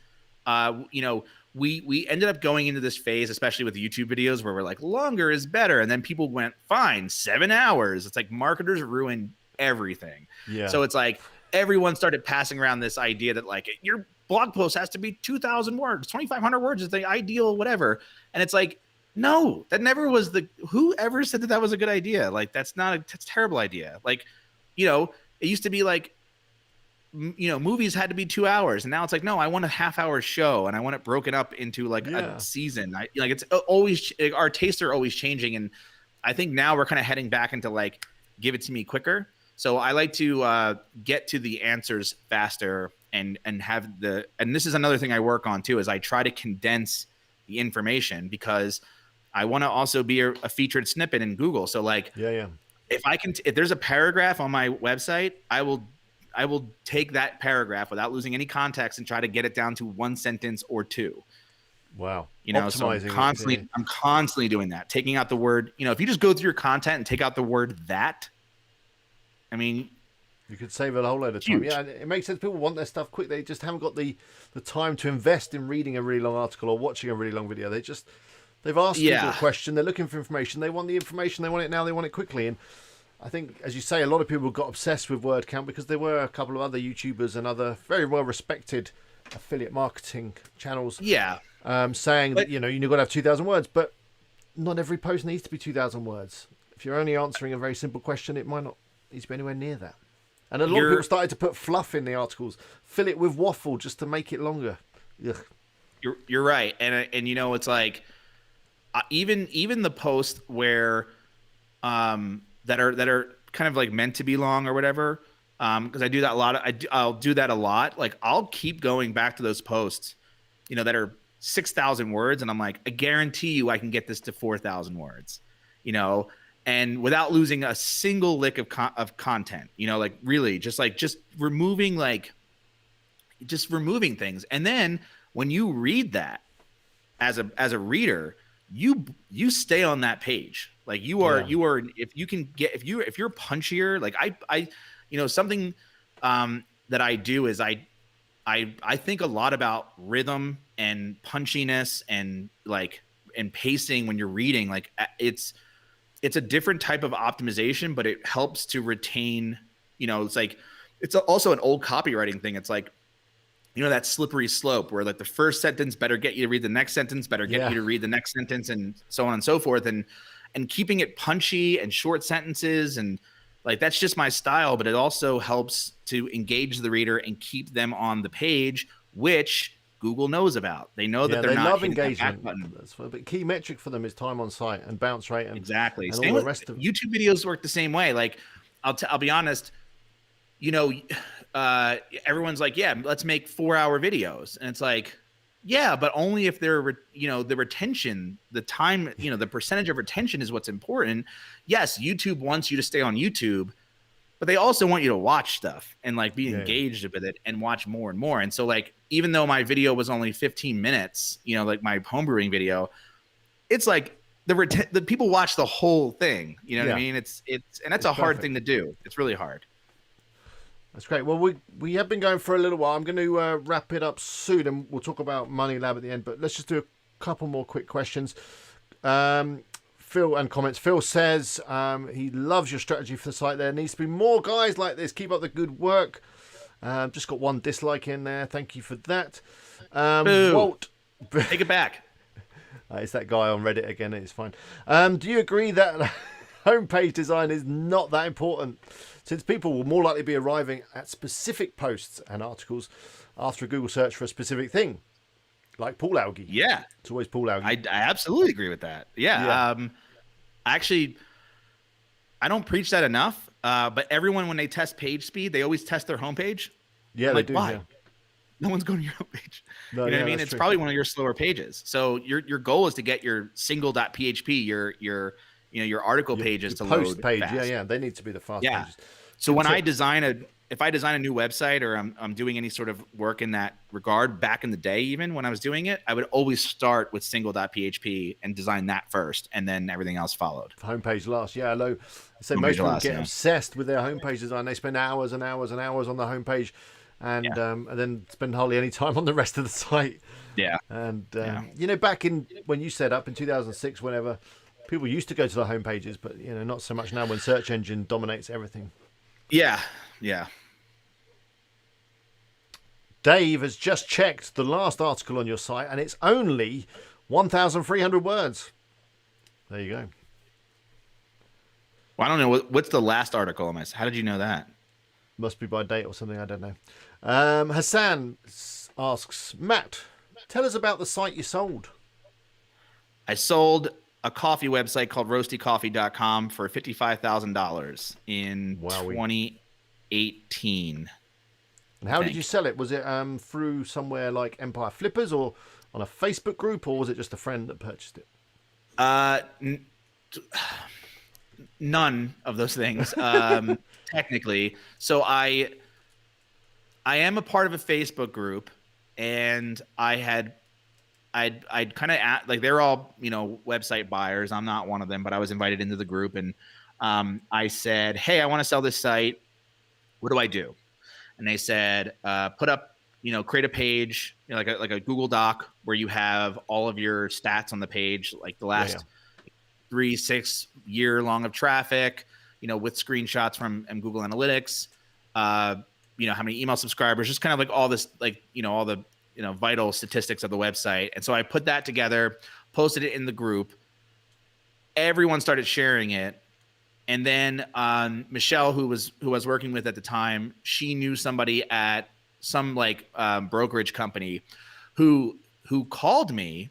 we ended up going into this phase, especially with YouTube videos, where we're like, longer is better. And then people went, fine, 7 hours. It's like marketers ruin everything. Yeah. So it's like everyone started passing around this idea that like your blog post has to be 2,000 words, 2,500 words is the ideal, whatever. And it's like, no, that never was whoever said that was a good idea. Like, that's a terrible idea. Like, it used to be like, movies had to be 2 hours, and now it's like, no, I want a half-hour show, and I want it broken up into like a season. It's always, our tastes are always changing, and I think now we're kind of heading back into like, give it to me quicker. So I like to get to the answers faster and have and this is another thing I work on too, is I try to condense the information because I want to also be a featured snippet in Google. So like, if there's a paragraph on my website, I will take that paragraph without losing any context and try to get it down to one sentence or two. Wow. So I'm constantly doing that. Taking out the word, if you just go through your content and take out the word that, I mean, you could save a whole load of time. Yeah, it makes sense. People want their stuff quick. They just haven't got the time to invest in reading a really long article or watching a really long video. They've asked people a question. They're looking for information. They want the information. They want it now. They want it quickly. And I think, as you say, a lot of people got obsessed with word count because there were a couple of other YouTubers and other very well respected affiliate marketing channels, Yeah, saying that but you've got to have 2,000 words, but not every post needs to be 2,000 words. If you're only answering a very simple question, it might not need to be anywhere near that. And a lot of people you're started to put fluff in the articles, fill it with waffle just to make it longer. Ugh. you're right, and it's like even the posts where that are kind of like meant to be long or whatever. Because I do that a lot. I'll do that a lot. Like I'll keep going back to those posts, that are 6,000 words, and I'm like, I guarantee you, I can get this to 4,000 words, and without losing a single lick of content. Like really, just removing things, and then when you read that as a reader, you stay on that page. Like you are if you're punchier, like I something that I do is I think a lot about rhythm and punchiness and pacing when you're reading. Like it's a different type of optimization, but it helps to retain, it's also an old copywriting thing. It's like, that slippery slope where like the first sentence better get you to read the next sentence, better get you to read the next sentence, and so on and so forth. And keeping it punchy and short sentences, and like that's just my style, but it also helps to engage the reader and keep them on the page, which Google knows about. They know that they not love hitting engagement. that back button. That's a key metric for them is time on site and bounce rate and Exactly. and Same all with the rest of YouTube videos work the same way. Like I'll be honest, everyone's like, yeah, let's make 4-hour videos. And it's like, yeah, but only if they're, the retention, the time, the percentage of retention is what's important. Yes, YouTube wants you to stay on YouTube, but they also want you to watch stuff and like be engaged with it and watch more and more. And so like, even though my video was only 15 minutes, like my homebrewing video, it's like the people watch the whole thing. You know what I mean? It's and that's a hard thing to do. It's really hard. That's great. Well, we have been going for a little while. I'm going to wrap it up soon, and we'll talk about Money Lab at the end. But let's just do a couple more quick questions. Phil and comments. Phil says he loves your strategy for the site. There needs to be more guys like this. Keep up the good work. Just got one dislike in there. Thank you for that. Walt, take it back. It's that guy on Reddit again. It's fine. Do you agree that homepage design is not that important, since people will more likely be arriving at specific posts and articles after a Google search for a specific thing, like pool algae? Yeah, it's always pool algae. I absolutely agree with that. Yeah. Actually, I don't preach that enough. But everyone, when they test page speed, they always test their homepage. Yeah, they do. Why? Yeah. No one's going to your homepage. No, you know what I mean? It's true. Probably one of your slower pages. So your goal is to get your single.php, your article pages to post load page. fast. Yeah, they need to be the fast pages. So when if I design a new website, or I'm doing any sort of work in that regard, back in the day, even when I was doing it, I would always start with single.php and design that first, and then everything else followed. Homepage last. Yeah, although most people get obsessed with their homepage design. They spend hours and hours and hours on the homepage, and then spend hardly any time on the rest of the site. Yeah. And back in when you set up in 2006, whenever, people used to go to the homepages, but not so much now when search engine dominates everything. Yeah. Dave has just checked the last article on your site, and it's only 1,300 words. There you go. Well, I don't know. What's the last article on my site? How did you know that? Must be by date or something. I don't know. Hassan asks, Matt, tell us about the site you sold. I sold a coffee website called roastycoffee.com for $55,000 in 2018. And how did you sell it? Was it through somewhere like Empire Flippers, or on a Facebook group, or was it just a friend that purchased it? None of those things, technically. So I am a part of a Facebook group, and I'd kind of like, they're all, website buyers. I'm not one of them, but I was invited into the group, and I said, hey, I want to sell this site. What do I do? And they said, put up, create a page, like a Google Doc where you have all of your stats on the page, like the last 3-6 year long of traffic, with screenshots from Google Analytics, how many email subscribers, just kind of like all this, like, all the vital statistics of the website. And so I put that together, posted it in the group. Everyone started sharing it. And then Michelle, who I was working with at the time, she knew somebody at some brokerage company who called me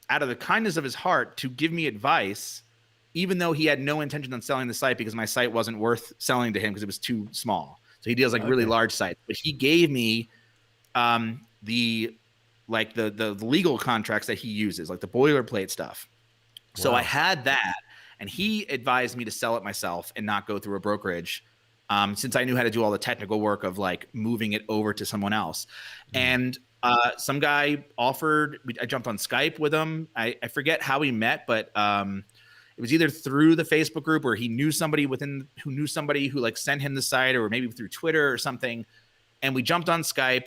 out of the kindness of his heart to give me advice, even though he had no intention on selling the site because my site wasn't worth selling to him because it was too small. So he deals really large sites. But he gave me the legal contracts that he uses, like the boilerplate stuff. So I had that, and he advised me to sell it myself and not go through a brokerage, since I knew how to do all the technical work of moving it over to someone else. And some guy offered, I jumped on Skype with him. I forget how we met, but it was either through the Facebook group or he knew somebody who knew somebody who sent him the site, or maybe through Twitter or something. And we jumped on Skype,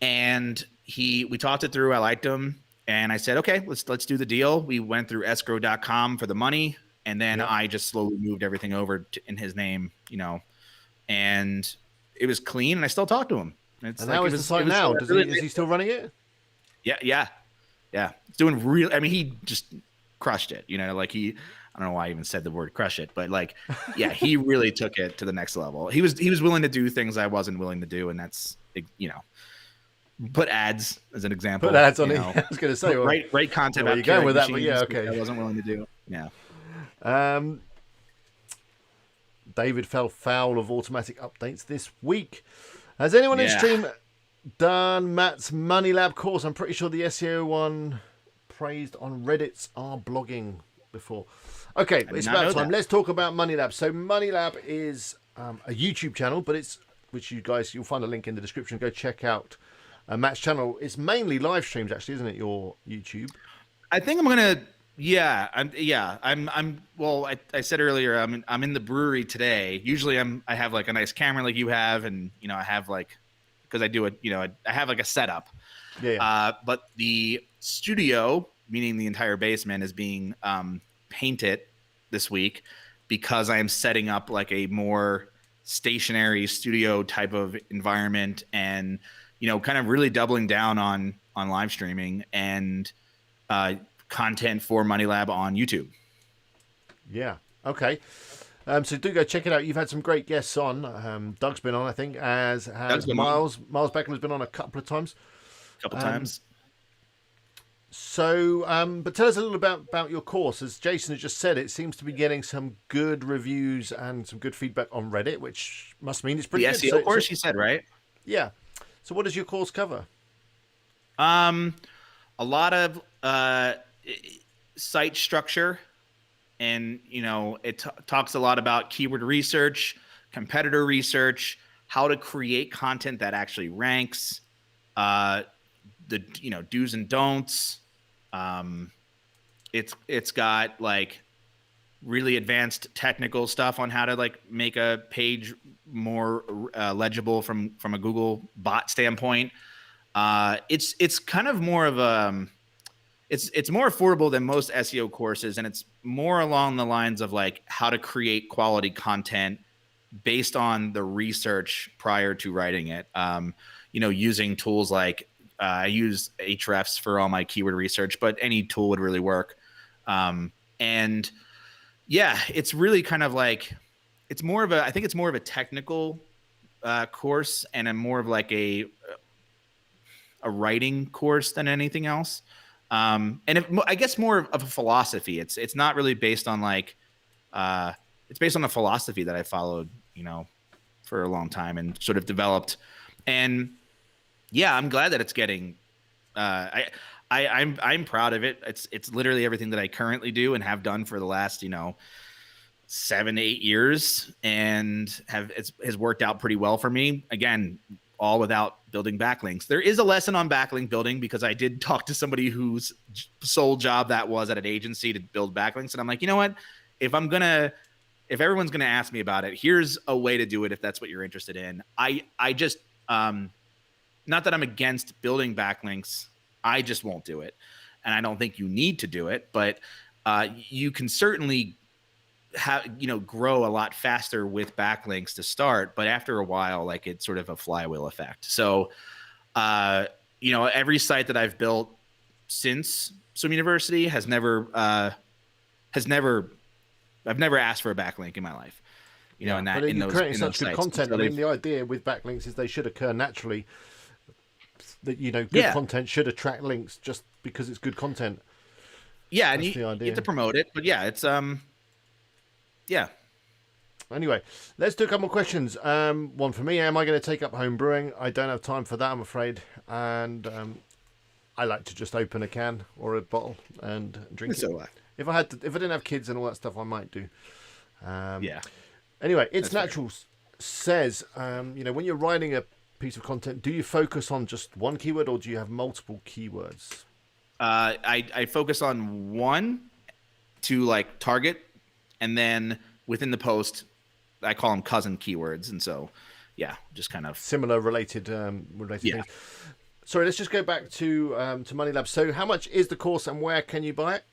and we talked it through. I liked him. And I said, okay, let's do the deal. We went through escrow.com for the money. And then I just slowly moved everything over in his name, and it was clean, and I still talk to him. And how is the site now? Is he still running it? Yeah. It's doing real. I mean, he just crushed it, I don't know why I even said the word crush it, but he really took it to the next level. He was willing to do things I wasn't willing to do. And that's, put ads as an example. Put ads on it. I was going to say, write content about you're going with that, but okay. I wasn't willing to do. Yeah. David fell foul of automatic updates this week. Has anyone in stream done Matt's Money Lab course? I'm pretty sure the SEO one praised on Reddit's are blogging before. Okay, it's about time. Let's talk about Money Lab. So Money Lab is a YouTube channel, but you'll find a link in the description. Go check out Matt's channel. It's mainly live streams, actually, isn't it? Your YouTube. I think I'm gonna. Well, I said earlier, I'm in the brewery today. Usually I have a nice camera like you have, and I have because I do it, I have a setup. Yeah. But the studio, meaning the entire basement, is being painted this week because I am setting up a more stationary studio type of environment, and kind of really doubling down on live streaming and content for Money Lab on YouTube. Yeah. Okay. So do go check it out. You've had some great guests on. Doug's been on, I think, as has Miles. Miles Beckham's been on a couple of times. So, but tell us a little about your course. As Jason has just said, it seems to be getting some good reviews and some good feedback on Reddit, which must mean it's pretty good. The SEO course, you said, right? Yeah. So what does your course cover? A lot of site structure, and it talks a lot about keyword research, competitor research, how to create content that actually ranks, the do's and don'ts. It's got really advanced technical stuff on how to make a page more legible from a Google bot standpoint. It's kind of more of a it's more affordable than most SEO courses, and it's more along the lines of how to create quality content based on the research prior to writing it. Using tools I use Ahrefs for all my keyword research, but any tool would really work. And yeah, it's really kind of I think it's more of a technical course, and more of a writing course than anything else. And I guess more of a philosophy. It's not really based on it's based on a philosophy that I followed, for a long time and sort of developed. And yeah, I'm glad that it's getting, I'm proud of it. It's literally everything that I currently do and have done for the last, 7, 8 years, and has worked out pretty well for me. Again, all without building backlinks. There is a lesson on backlink building, because I did talk to somebody whose sole job that was at an agency to build backlinks. And I'm like, you know what? If everyone's going to ask me about it, here's a way to do it if that's what you're interested in. I just, not that I'm against building backlinks, I just won't do it. And I don't think you need to do it, but you can certainly grow a lot faster with backlinks to start, but after a while, it's sort of a flywheel effect. So every site that I've built since Swim University has never I've never asked for a backlink in my life. Yeah, In but you're creating those such good sites. content. So I mean, the idea with backlinks is they should occur naturally. That good yeah, content should attract links just because it's good content. yeah, and That's you the idea. get to promote it, but yeah, it's yeah. Anyway, let's do a couple more questions. One for me: am I going to take up home brewing? I don't have time for that, I'm afraid, and I like to just open a can or a bottle and drink So it. If I didn't have kids and all that stuff, I might do. yeah. Anyway, It's That's Natural says, when you're writing a piece of content, do you focus on just one keyword or do you have multiple keywords? I focus on one to like target, and then within the post, I call them cousin keywords, and so yeah, just kind of similar related things. Sorry, let's just go back to Money Lab. So, how much is the course and where can you buy it?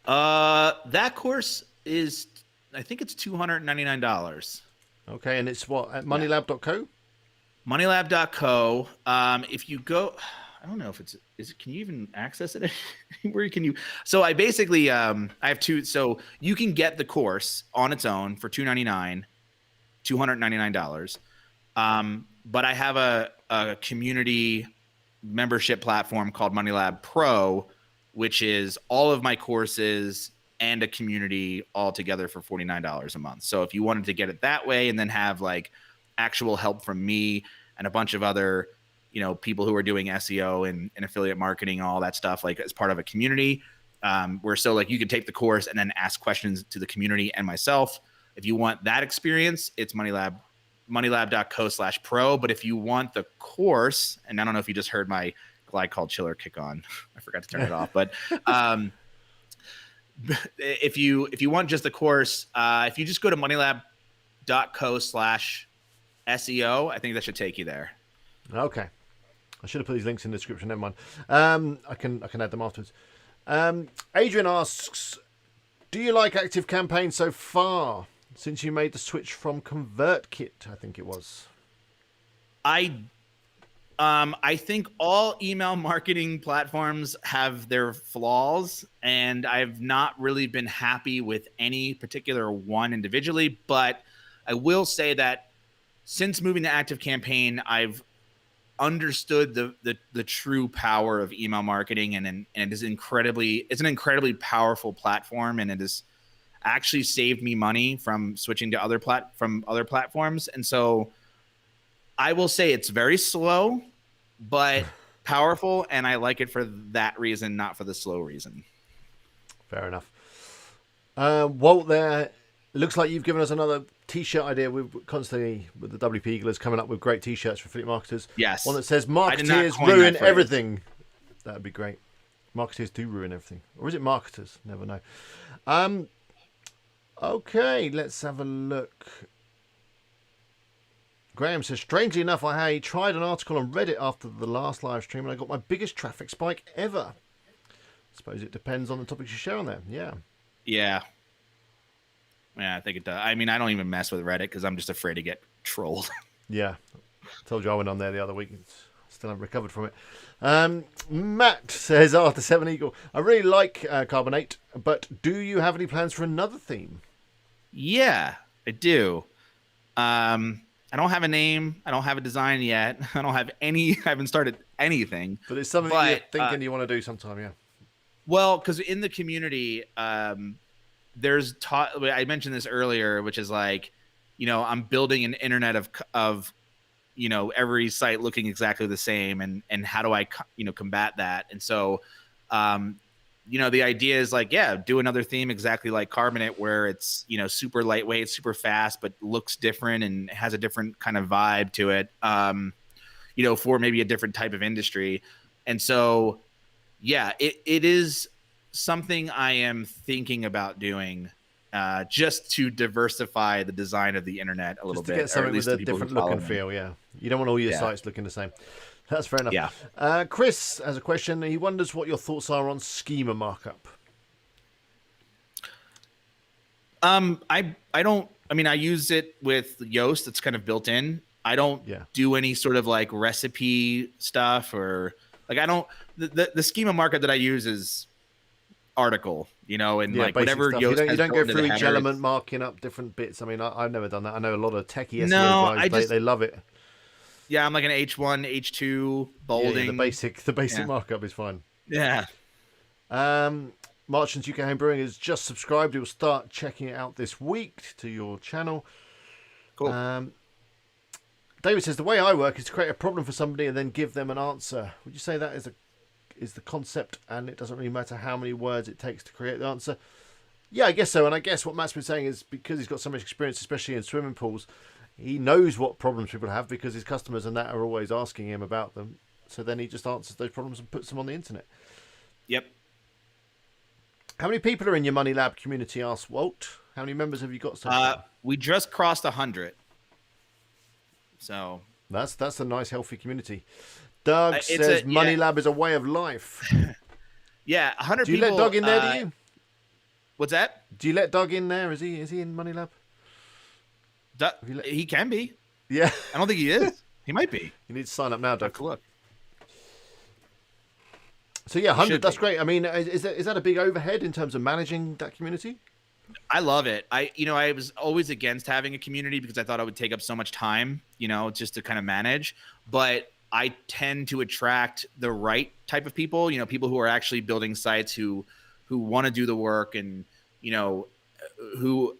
That course is, I think it's $299. Okay, and it's what at moneylab.co? Moneylab.co. If you go, I don't know if can you even access it? Where can you? So I basically, I have two. So you can get the course on its own for $299. But I have a community membership platform called MoneyLab Pro, which is all of my courses and a community all together for $49 a month. So if you wanted to get it that way and then have like actual help from me and a bunch of other, people who are doing SEO and affiliate marketing, all that stuff, like as part of a community, where so like you can take the course and then ask questions to the community and myself. If you want that experience, it's moneylab.co/pro. But if you want the course, and I don't know if you just heard my glycol chiller kick on, I forgot to turn it off, but if you want just the course, if you just go to moneylab.co/SEO, I think that should take you there. Okay. I should have put these links in the description. Never mind. I can add them afterwards. Adrian asks, do you like Active Campaign so far since you made the switch from ConvertKit? I think it was. I think all email marketing platforms have their flaws, and I've not really been happy with any particular one individually. But I will say that since moving to Active Campaign, I've understood the true power of email marketing, and it is it's an incredibly powerful platform, and it has actually saved me money from switching to other platforms. And so I will say it's very slow, but powerful, and I like it for that reason, not for the slow reason. Fair enough. Walt, there, it looks like you've given us another t-shirt idea. We're constantly, with the WP Eaglers, coming up with great t-shirts for affiliate marketers. Yes. One that says marketeers ruin everything. That would be great. Marketeers do ruin everything. Or is it marketers? Never know. Okay, let's have a look. Graham says, strangely enough, I tried an article on Reddit after the last live stream and I got my biggest traffic spike ever. I suppose it depends on the topics you share on there. Yeah. Yeah, I think it does. I mean, I don't even mess with Reddit because I'm just afraid to get trolled. Yeah. Told you I went on there the other week. Still haven't recovered from it. Matt says, after 7 Eagle, I really like Carbonate, but do you have any plans for another theme? Yeah, I do. I don't have a name. I don't have a design yet. I haven't started anything. But it's something you're thinking you want to do sometime, yeah. Well, because in the community, there's I mentioned this earlier, which is like, I'm building an internet of every site looking exactly the same, and how do I combat that? And so the idea is like, do another theme exactly like Carbonate, where it's super lightweight, super fast, but looks different and has a different kind of vibe to it, for maybe a different type of industry. And so it is something I am thinking about doing, just to diversify the design of the internet a little bit. To get something with a different look and feel, yeah. You don't want all your sites looking the same. That's fair enough. Yeah. Chris has a question. He wonders what your thoughts are on schema markup. I use it with Yoast. It's kind of built in. I don't Yeah. do any sort of like recipe stuff, or like I don't. The schema markup that I use is article, and Yeah, like basic whatever stuff. You Yoast don't has go built into through the each header. element, marking up different bits. I mean, I've never done that. I know a lot of techie SEO No, guys. They love it. Yeah, I'm like an H1, H2 bolding. Yeah, the basic Yeah. markup is fine. Yeah. Marchant's UK Home Brewing has just subscribed. He will start checking it out this week to your channel. Cool. David says the way I work is to create a problem for somebody and then give them an answer. Would you say that is the concept, and it doesn't really matter how many words it takes to create the answer? Yeah, I guess so. And I guess what Matt's been saying is because he's got so much experience, especially in swimming pools, he knows what problems people have because his customers and that are always asking him about them. So then he just answers those problems and puts them on the internet. Yep. How many people are in your Money Lab community? Asked Walt. How many members have you got so far? We just crossed 100. So That's a nice, healthy community. Doug says Money Lab is a way of life. Yeah, 100 people. Do you let Doug in there, do you? What's that? Do you let Doug in there? Is he in Money Lab? He can be. Yeah. I don't think he is. He might be. You need to sign up now, Doug. Look. So yeah, 100. That's great. I mean, is that a big overhead in terms of managing that community? I love it. I was always against having a community because I thought it would take up so much time, just to kind of manage. But I tend to attract the right type of people, people who are actually building sites who want to do the work and, who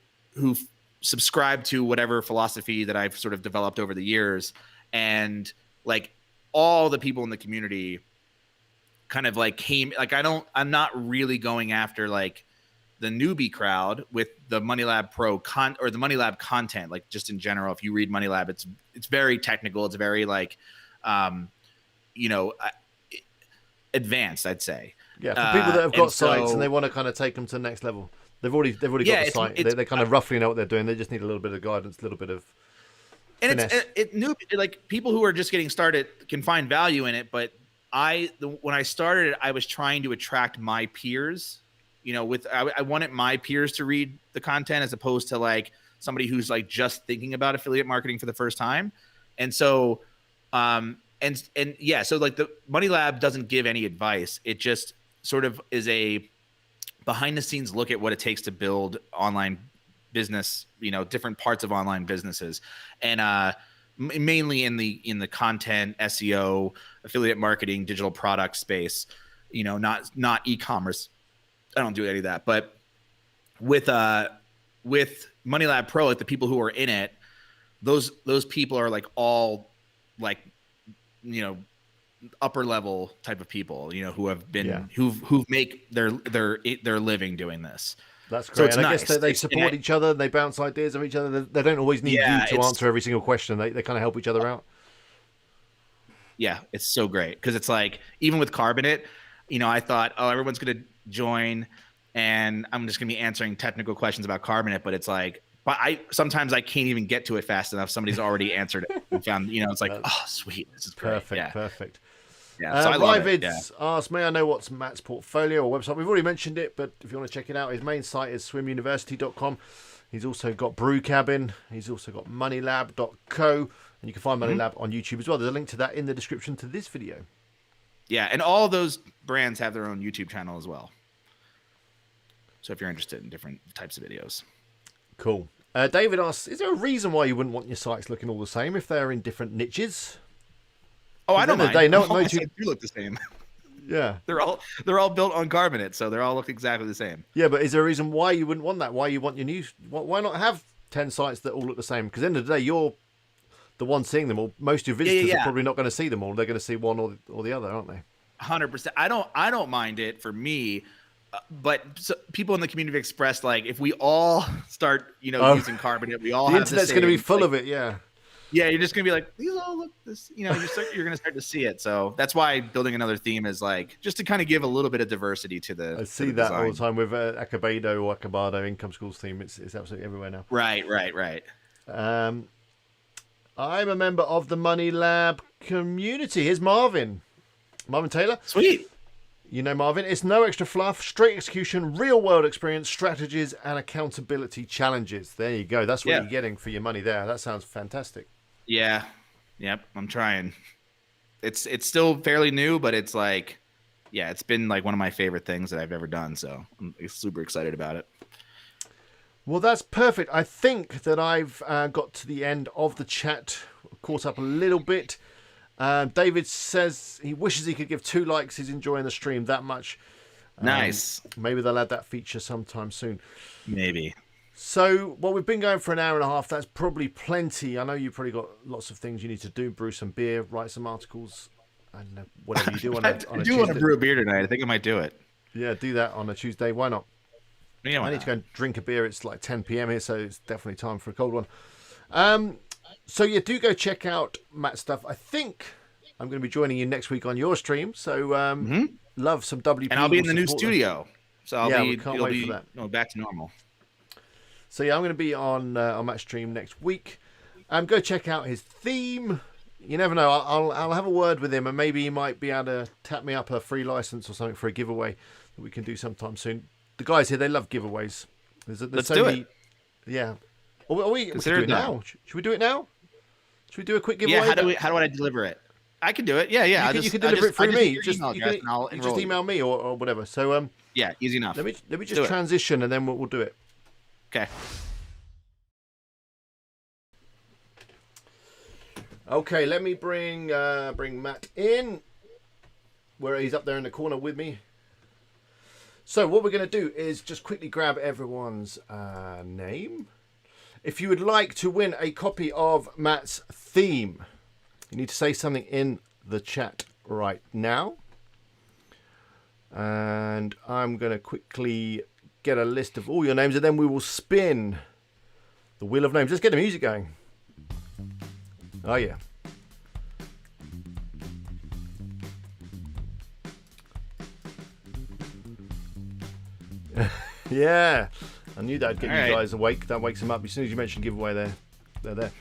subscribe to whatever philosophy that I've sort of developed over the years. And like all the people in the community kind of like I'm not really going after like the newbie crowd with the Money Lab Pro or the Money Lab content. Like just in general, if you read Money Lab, it's very technical. It's very like, advanced, I'd say. Yeah, for people that have got sites and they want to kind of take them to the next level. They've already got the site. They kind of roughly know what they're doing. They just need a little bit of guidance, a little bit of finesse. And like people who are just getting started can find value in it. But when I started it, I was trying to attract my peers. I wanted my peers to read the content as opposed to like somebody who's like just thinking about affiliate marketing for the first time. And so, so like the Money Lab doesn't give any advice. It just sort of is a behind the scenes look at what it takes to build online business, different parts of online businesses. And mainly in the content, SEO, affiliate marketing, digital product space, not e-commerce. I don't do any of that, but with Money Lab Pro, like the people who are in it, those people are like all like, upper level type of people, who have been, who make their living doing this. That's great. So it's and nice. I guess they support each other. They bounce ideas off each other. They don't always need you to answer every single question. They kind of help each other out. Yeah, it's so great because it's like even with Carbonate, I thought, everyone's gonna join, and I'm just gonna be answering technical questions about Carbonate, but it's like, sometimes I can't even get to it fast enough. Somebody's already answered it and found, it's like, oh, sweet, this is great. Perfect. Yeah, so I love it. Asked, may I know what's Matt's portfolio or website? We've already mentioned it, but if you want to check it out, his main site is swimuniversity.com. He's also got Brew Cabin. He's also got moneylab.co, and you can find Money Lab on YouTube as well. There's a link to that in the description to this video. Yeah, and all those brands have their own YouTube channel as well. So if you're interested in different types of videos. Cool. David asks, is there a reason why you wouldn't want your sites looking all the same if they're in different niches? Oh, I don't mind. They do look the same. Yeah. They're all built on Carbonate, so they're all look exactly the same. Yeah, but is there a reason why you wouldn't want that? Why you want your new? Why not have 10 sites that all look the same? Because at the end of the day, you're the one seeing them all. Most of your visitors are probably not going to see them all. They're going to see one or the other, aren't they? 100%. I don't mind it for me. But people in the community have expressed like if we all start, using Carbonate, we all the have internet's the going to be same, full of it. Yeah. Yeah, you're just gonna be like, these all look this. You're gonna start to see it. So that's why building another theme is like just to kind of give a little bit of diversity to the. I see that all the time with Acabado or Acabado Income Schools theme. It's absolutely everywhere now. Right. I'm a member of the Money Lab community. Here's Marvin Taylor. Sweet. You know, Marvin, it's no extra fluff, straight execution, real-world experience, strategies, and accountability challenges. There you go. That's what you're getting for your money there. That sounds fantastic. Yeah. Yep. I'm trying. It's still fairly new, but it's like, yeah, it's been like one of my favorite things that I've ever done. So I'm super excited about it. Well, that's perfect. I think that I've got to the end of the chat, caught up a little bit. David says he wishes he could give 2 likes. He's enjoying the stream that much. Nice. Maybe they'll add that feature sometime soon. Maybe. So, well, we've been going for an hour and a half. That's probably plenty. I know you've probably got lots of things you need to do. Brew some beer, write some articles, and whatever you do on I a do Tuesday. want to brew a beer tonight. I think I might do it. Yeah, do that on a Tuesday. Why not? Yeah, I need to go and drink a beer. It's like 10 p.m. here, so it's definitely time for a cold one. So, yeah, do go check out Matt's stuff. I think I'm going to be joining you next week on your stream. So, love some WP. And I'll be in the new studio. So we can't wait for that. No, back to normal. So yeah, I'm going to be on Matt's stream next week. Go check out his theme. You never know. I'll have a word with him, and maybe he might be able to tap me up a free license or something for a giveaway that we can do sometime soon. The guys here, they love giveaways. Let's do it. Yeah. We should do it now. Should we do it now? Should we do a quick giveaway? Yeah. How do I deliver it? I can do it. Yeah. You can deliver it through me. You just email email me or whatever. So yeah, easy enough. Let me just transition, and then we'll do it. Okay. Okay, let me bring Matt in, where he's up there in the corner with me. So what we're going to do is just quickly grab everyone's name. If you would like to win a copy of Matt's theme, you need to say something in the chat right now. And I'm going to quickly get a list of all your names, and then we will spin the wheel of names. Let's get the music going. Oh, yeah. Yeah. I knew that'd get you guys awake. That wakes them up. As soon as you mentioned giveaway, they're there.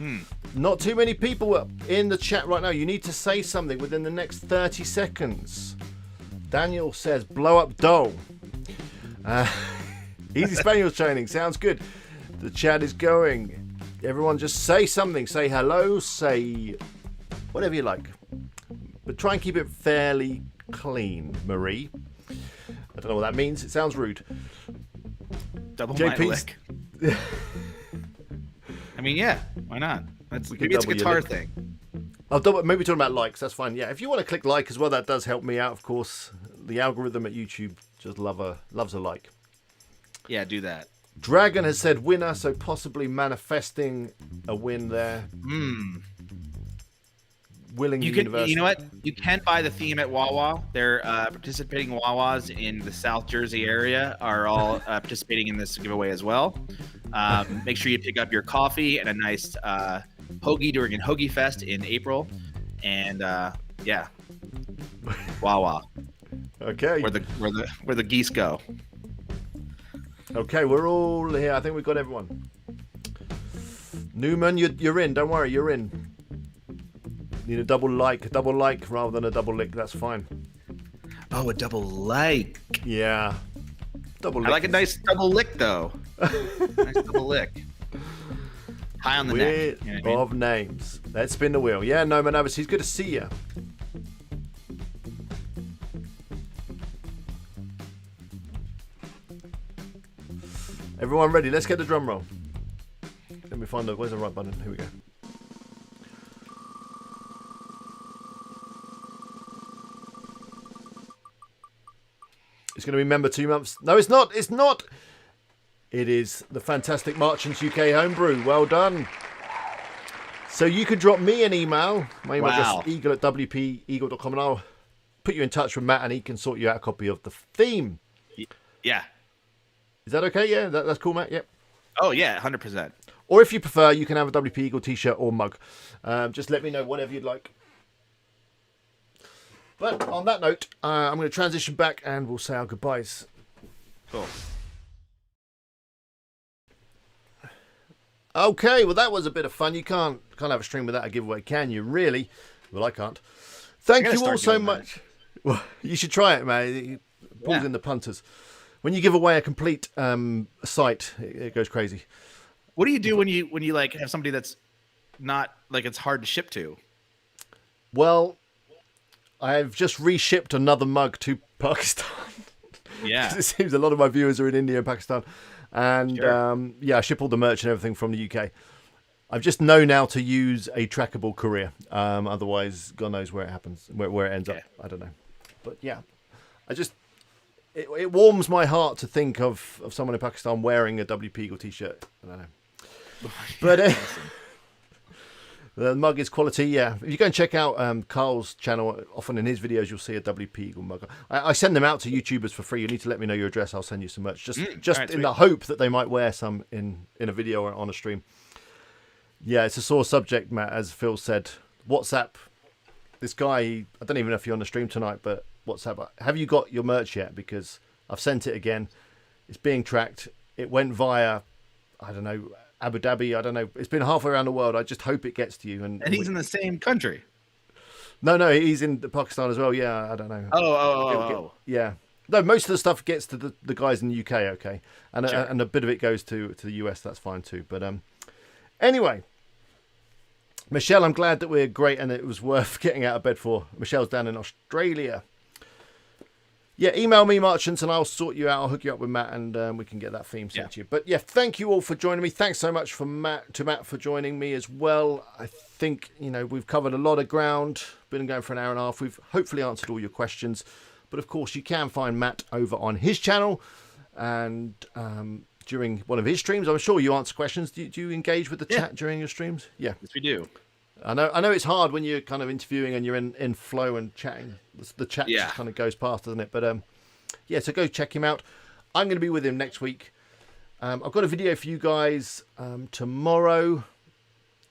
Not too many people in the chat right now. You need to say something within the next 30 seconds. Daniel says, blow up dough. Easy Spaniel training. Sounds good. The chat is going. Everyone just say something. Say hello. Say whatever you like. But try and keep it fairly clean, Marie. I don't know what that means. It sounds rude. Double my lick. I mean, yeah. Why not? Maybe it's a guitar thing. Maybe talking about likes. That's fine. Yeah, if you want to click like as well, that does help me out, of course. The algorithm at YouTube just loves a like. Yeah, do that. Dragon has said winner, so possibly manifesting a win there. Willing University. You know what? You can buy the theme at Wawa. They're participating Wawas in the South Jersey area are all participating in this giveaway as well. Make sure you pick up your coffee and a nice hoagie during a Hoagie Fest in April. And yeah, Wawa. Okay. Where the geese go. Okay, we're all here. I think we've got everyone. Newman, you're in. Don't worry, you're in. Need a double like rather than a double lick. That's fine. Oh, a double like. Yeah. Double lick. I like a nice double lick, though. Nice double lick. High on the neck. You know what I mean? Of names. Let's spin the wheel. Yeah, no, Manavis, he's good to see you. Everyone ready? Let's get the drum roll. Let me find where's the right button? Here we go. It's going to be member 2 months. No, it's not. It's not. It is the fantastic Marchants UK Homebrew. Well done. So you can drop me an email. My email address is eagle@wpeagle.com, and I'll put you in touch with Matt, and he can sort you out a copy of the theme. Yeah. Is that okay? Yeah, that's cool, Matt. Yep. Oh yeah, 100%. Or if you prefer, you can have a WP Eagle t-shirt or mug. Just let me know whatever you'd like. But on that note, I'm going to transition back and we'll say our goodbyes. Cool. Okay, well that was a bit of fun. You can't have a stream without a giveaway, can you? Really? Well, I can't. Thank you all so much. Well, you should try it, man. It pulls in the punters. When you give away a complete site, it goes crazy. What do you do when you like have somebody that's not like it's hard to ship to? Well, I've just reshipped another mug to Pakistan. Yeah. It seems a lot of my viewers are in India and Pakistan. And Sure. yeah, I ship all the merch and everything from the UK. I just know now to use a trackable courier. Otherwise, God knows where it happens, where it ends up. I don't know. But yeah, it warms my heart to think of someone in Pakistan wearing a WP Eagle t-shirt. I don't know. But the mug is quality, yeah. If you go and check out Carl's channel, often in his videos you'll see a WP Eagle mug. I send them out to YouTubers for free. You need to let me know your address. I'll send you some merch. Just right, in the hope that they might wear some in a video or on a stream. Yeah, it's a sore subject, Matt, as Phil said. WhatsApp, this guy, I don't even know if you're on the stream tonight, but WhatsApp, have you got your merch yet? Because I've sent it again. It's being tracked. It went via, I don't know, Abu Dhabi. I don't know. It's been halfway around the world. I just hope it gets to you. And he's in the same country. No, he's in Pakistan as well. Yeah, I don't know. Oh. Yeah. No, most of the stuff gets to the guys in the UK, okay. And Sure. and a bit of it goes to the US. That's fine too. But anyway, Michelle, I'm glad that we're great and it was worth getting out of bed for. Michelle's down in Australia. Yeah, email me, merchants, and I'll sort you out. I'll hook you up with Matt, and we can get that theme sent to you. But yeah, thank you all for joining me. Thanks so much to Matt for joining me as well. I think we've covered a lot of ground. Been going for an hour and a half. We've hopefully answered all your questions. But of course, you can find Matt over on his channel, and during one of his streams, I'm sure you answer questions. Do you engage with the chat during your streams? Yeah, Yes, we do. I know it's hard when you're kind of interviewing and you're in flow and chatting. The chat just kind of goes past, doesn't it? But yeah, so go check him out. I'm going to be with him next week. I've got a video for you guys tomorrow.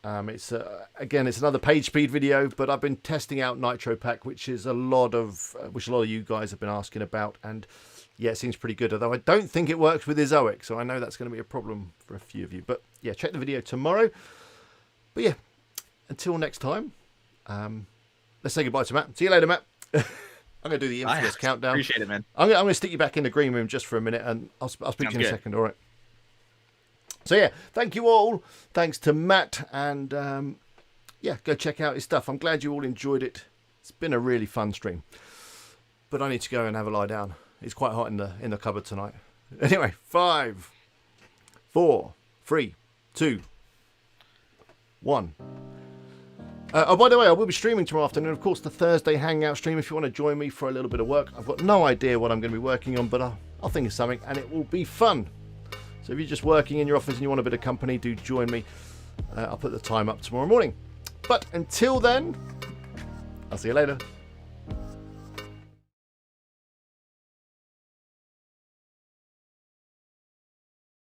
It's another page speed video, but I've been testing out Nitro Pack, which a lot of you guys have been asking about, and yeah, it seems pretty good. Although I don't think it works with Izoic, so I know that's going to be a problem for a few of you. But yeah, check the video tomorrow. But yeah. Until next time, let's say goodbye to Matt. See you later, Matt. I'm going to do the infamous countdown. Appreciate it, man. I'm going to stick you back in the green room just for a minute, and I'll speak to you in a second. All right. So yeah, thank you all. Thanks to Matt, and yeah, go check out his stuff. I'm glad you all enjoyed it. It's been a really fun stream, but I need to go and have a lie down. It's quite hot in the cupboard tonight. Anyway, 5, 4, 3, 2, 1. Oh, by the way, I will be streaming tomorrow afternoon. Of course, the Thursday Hangout stream. If you want to join me for a little bit of work, I've got no idea what I'm going to be working on, but I'll think of something, and it will be fun. So if you're just working in your office and you want a bit of company, do join me. I'll put the time up tomorrow morning. But until then, I'll see you later.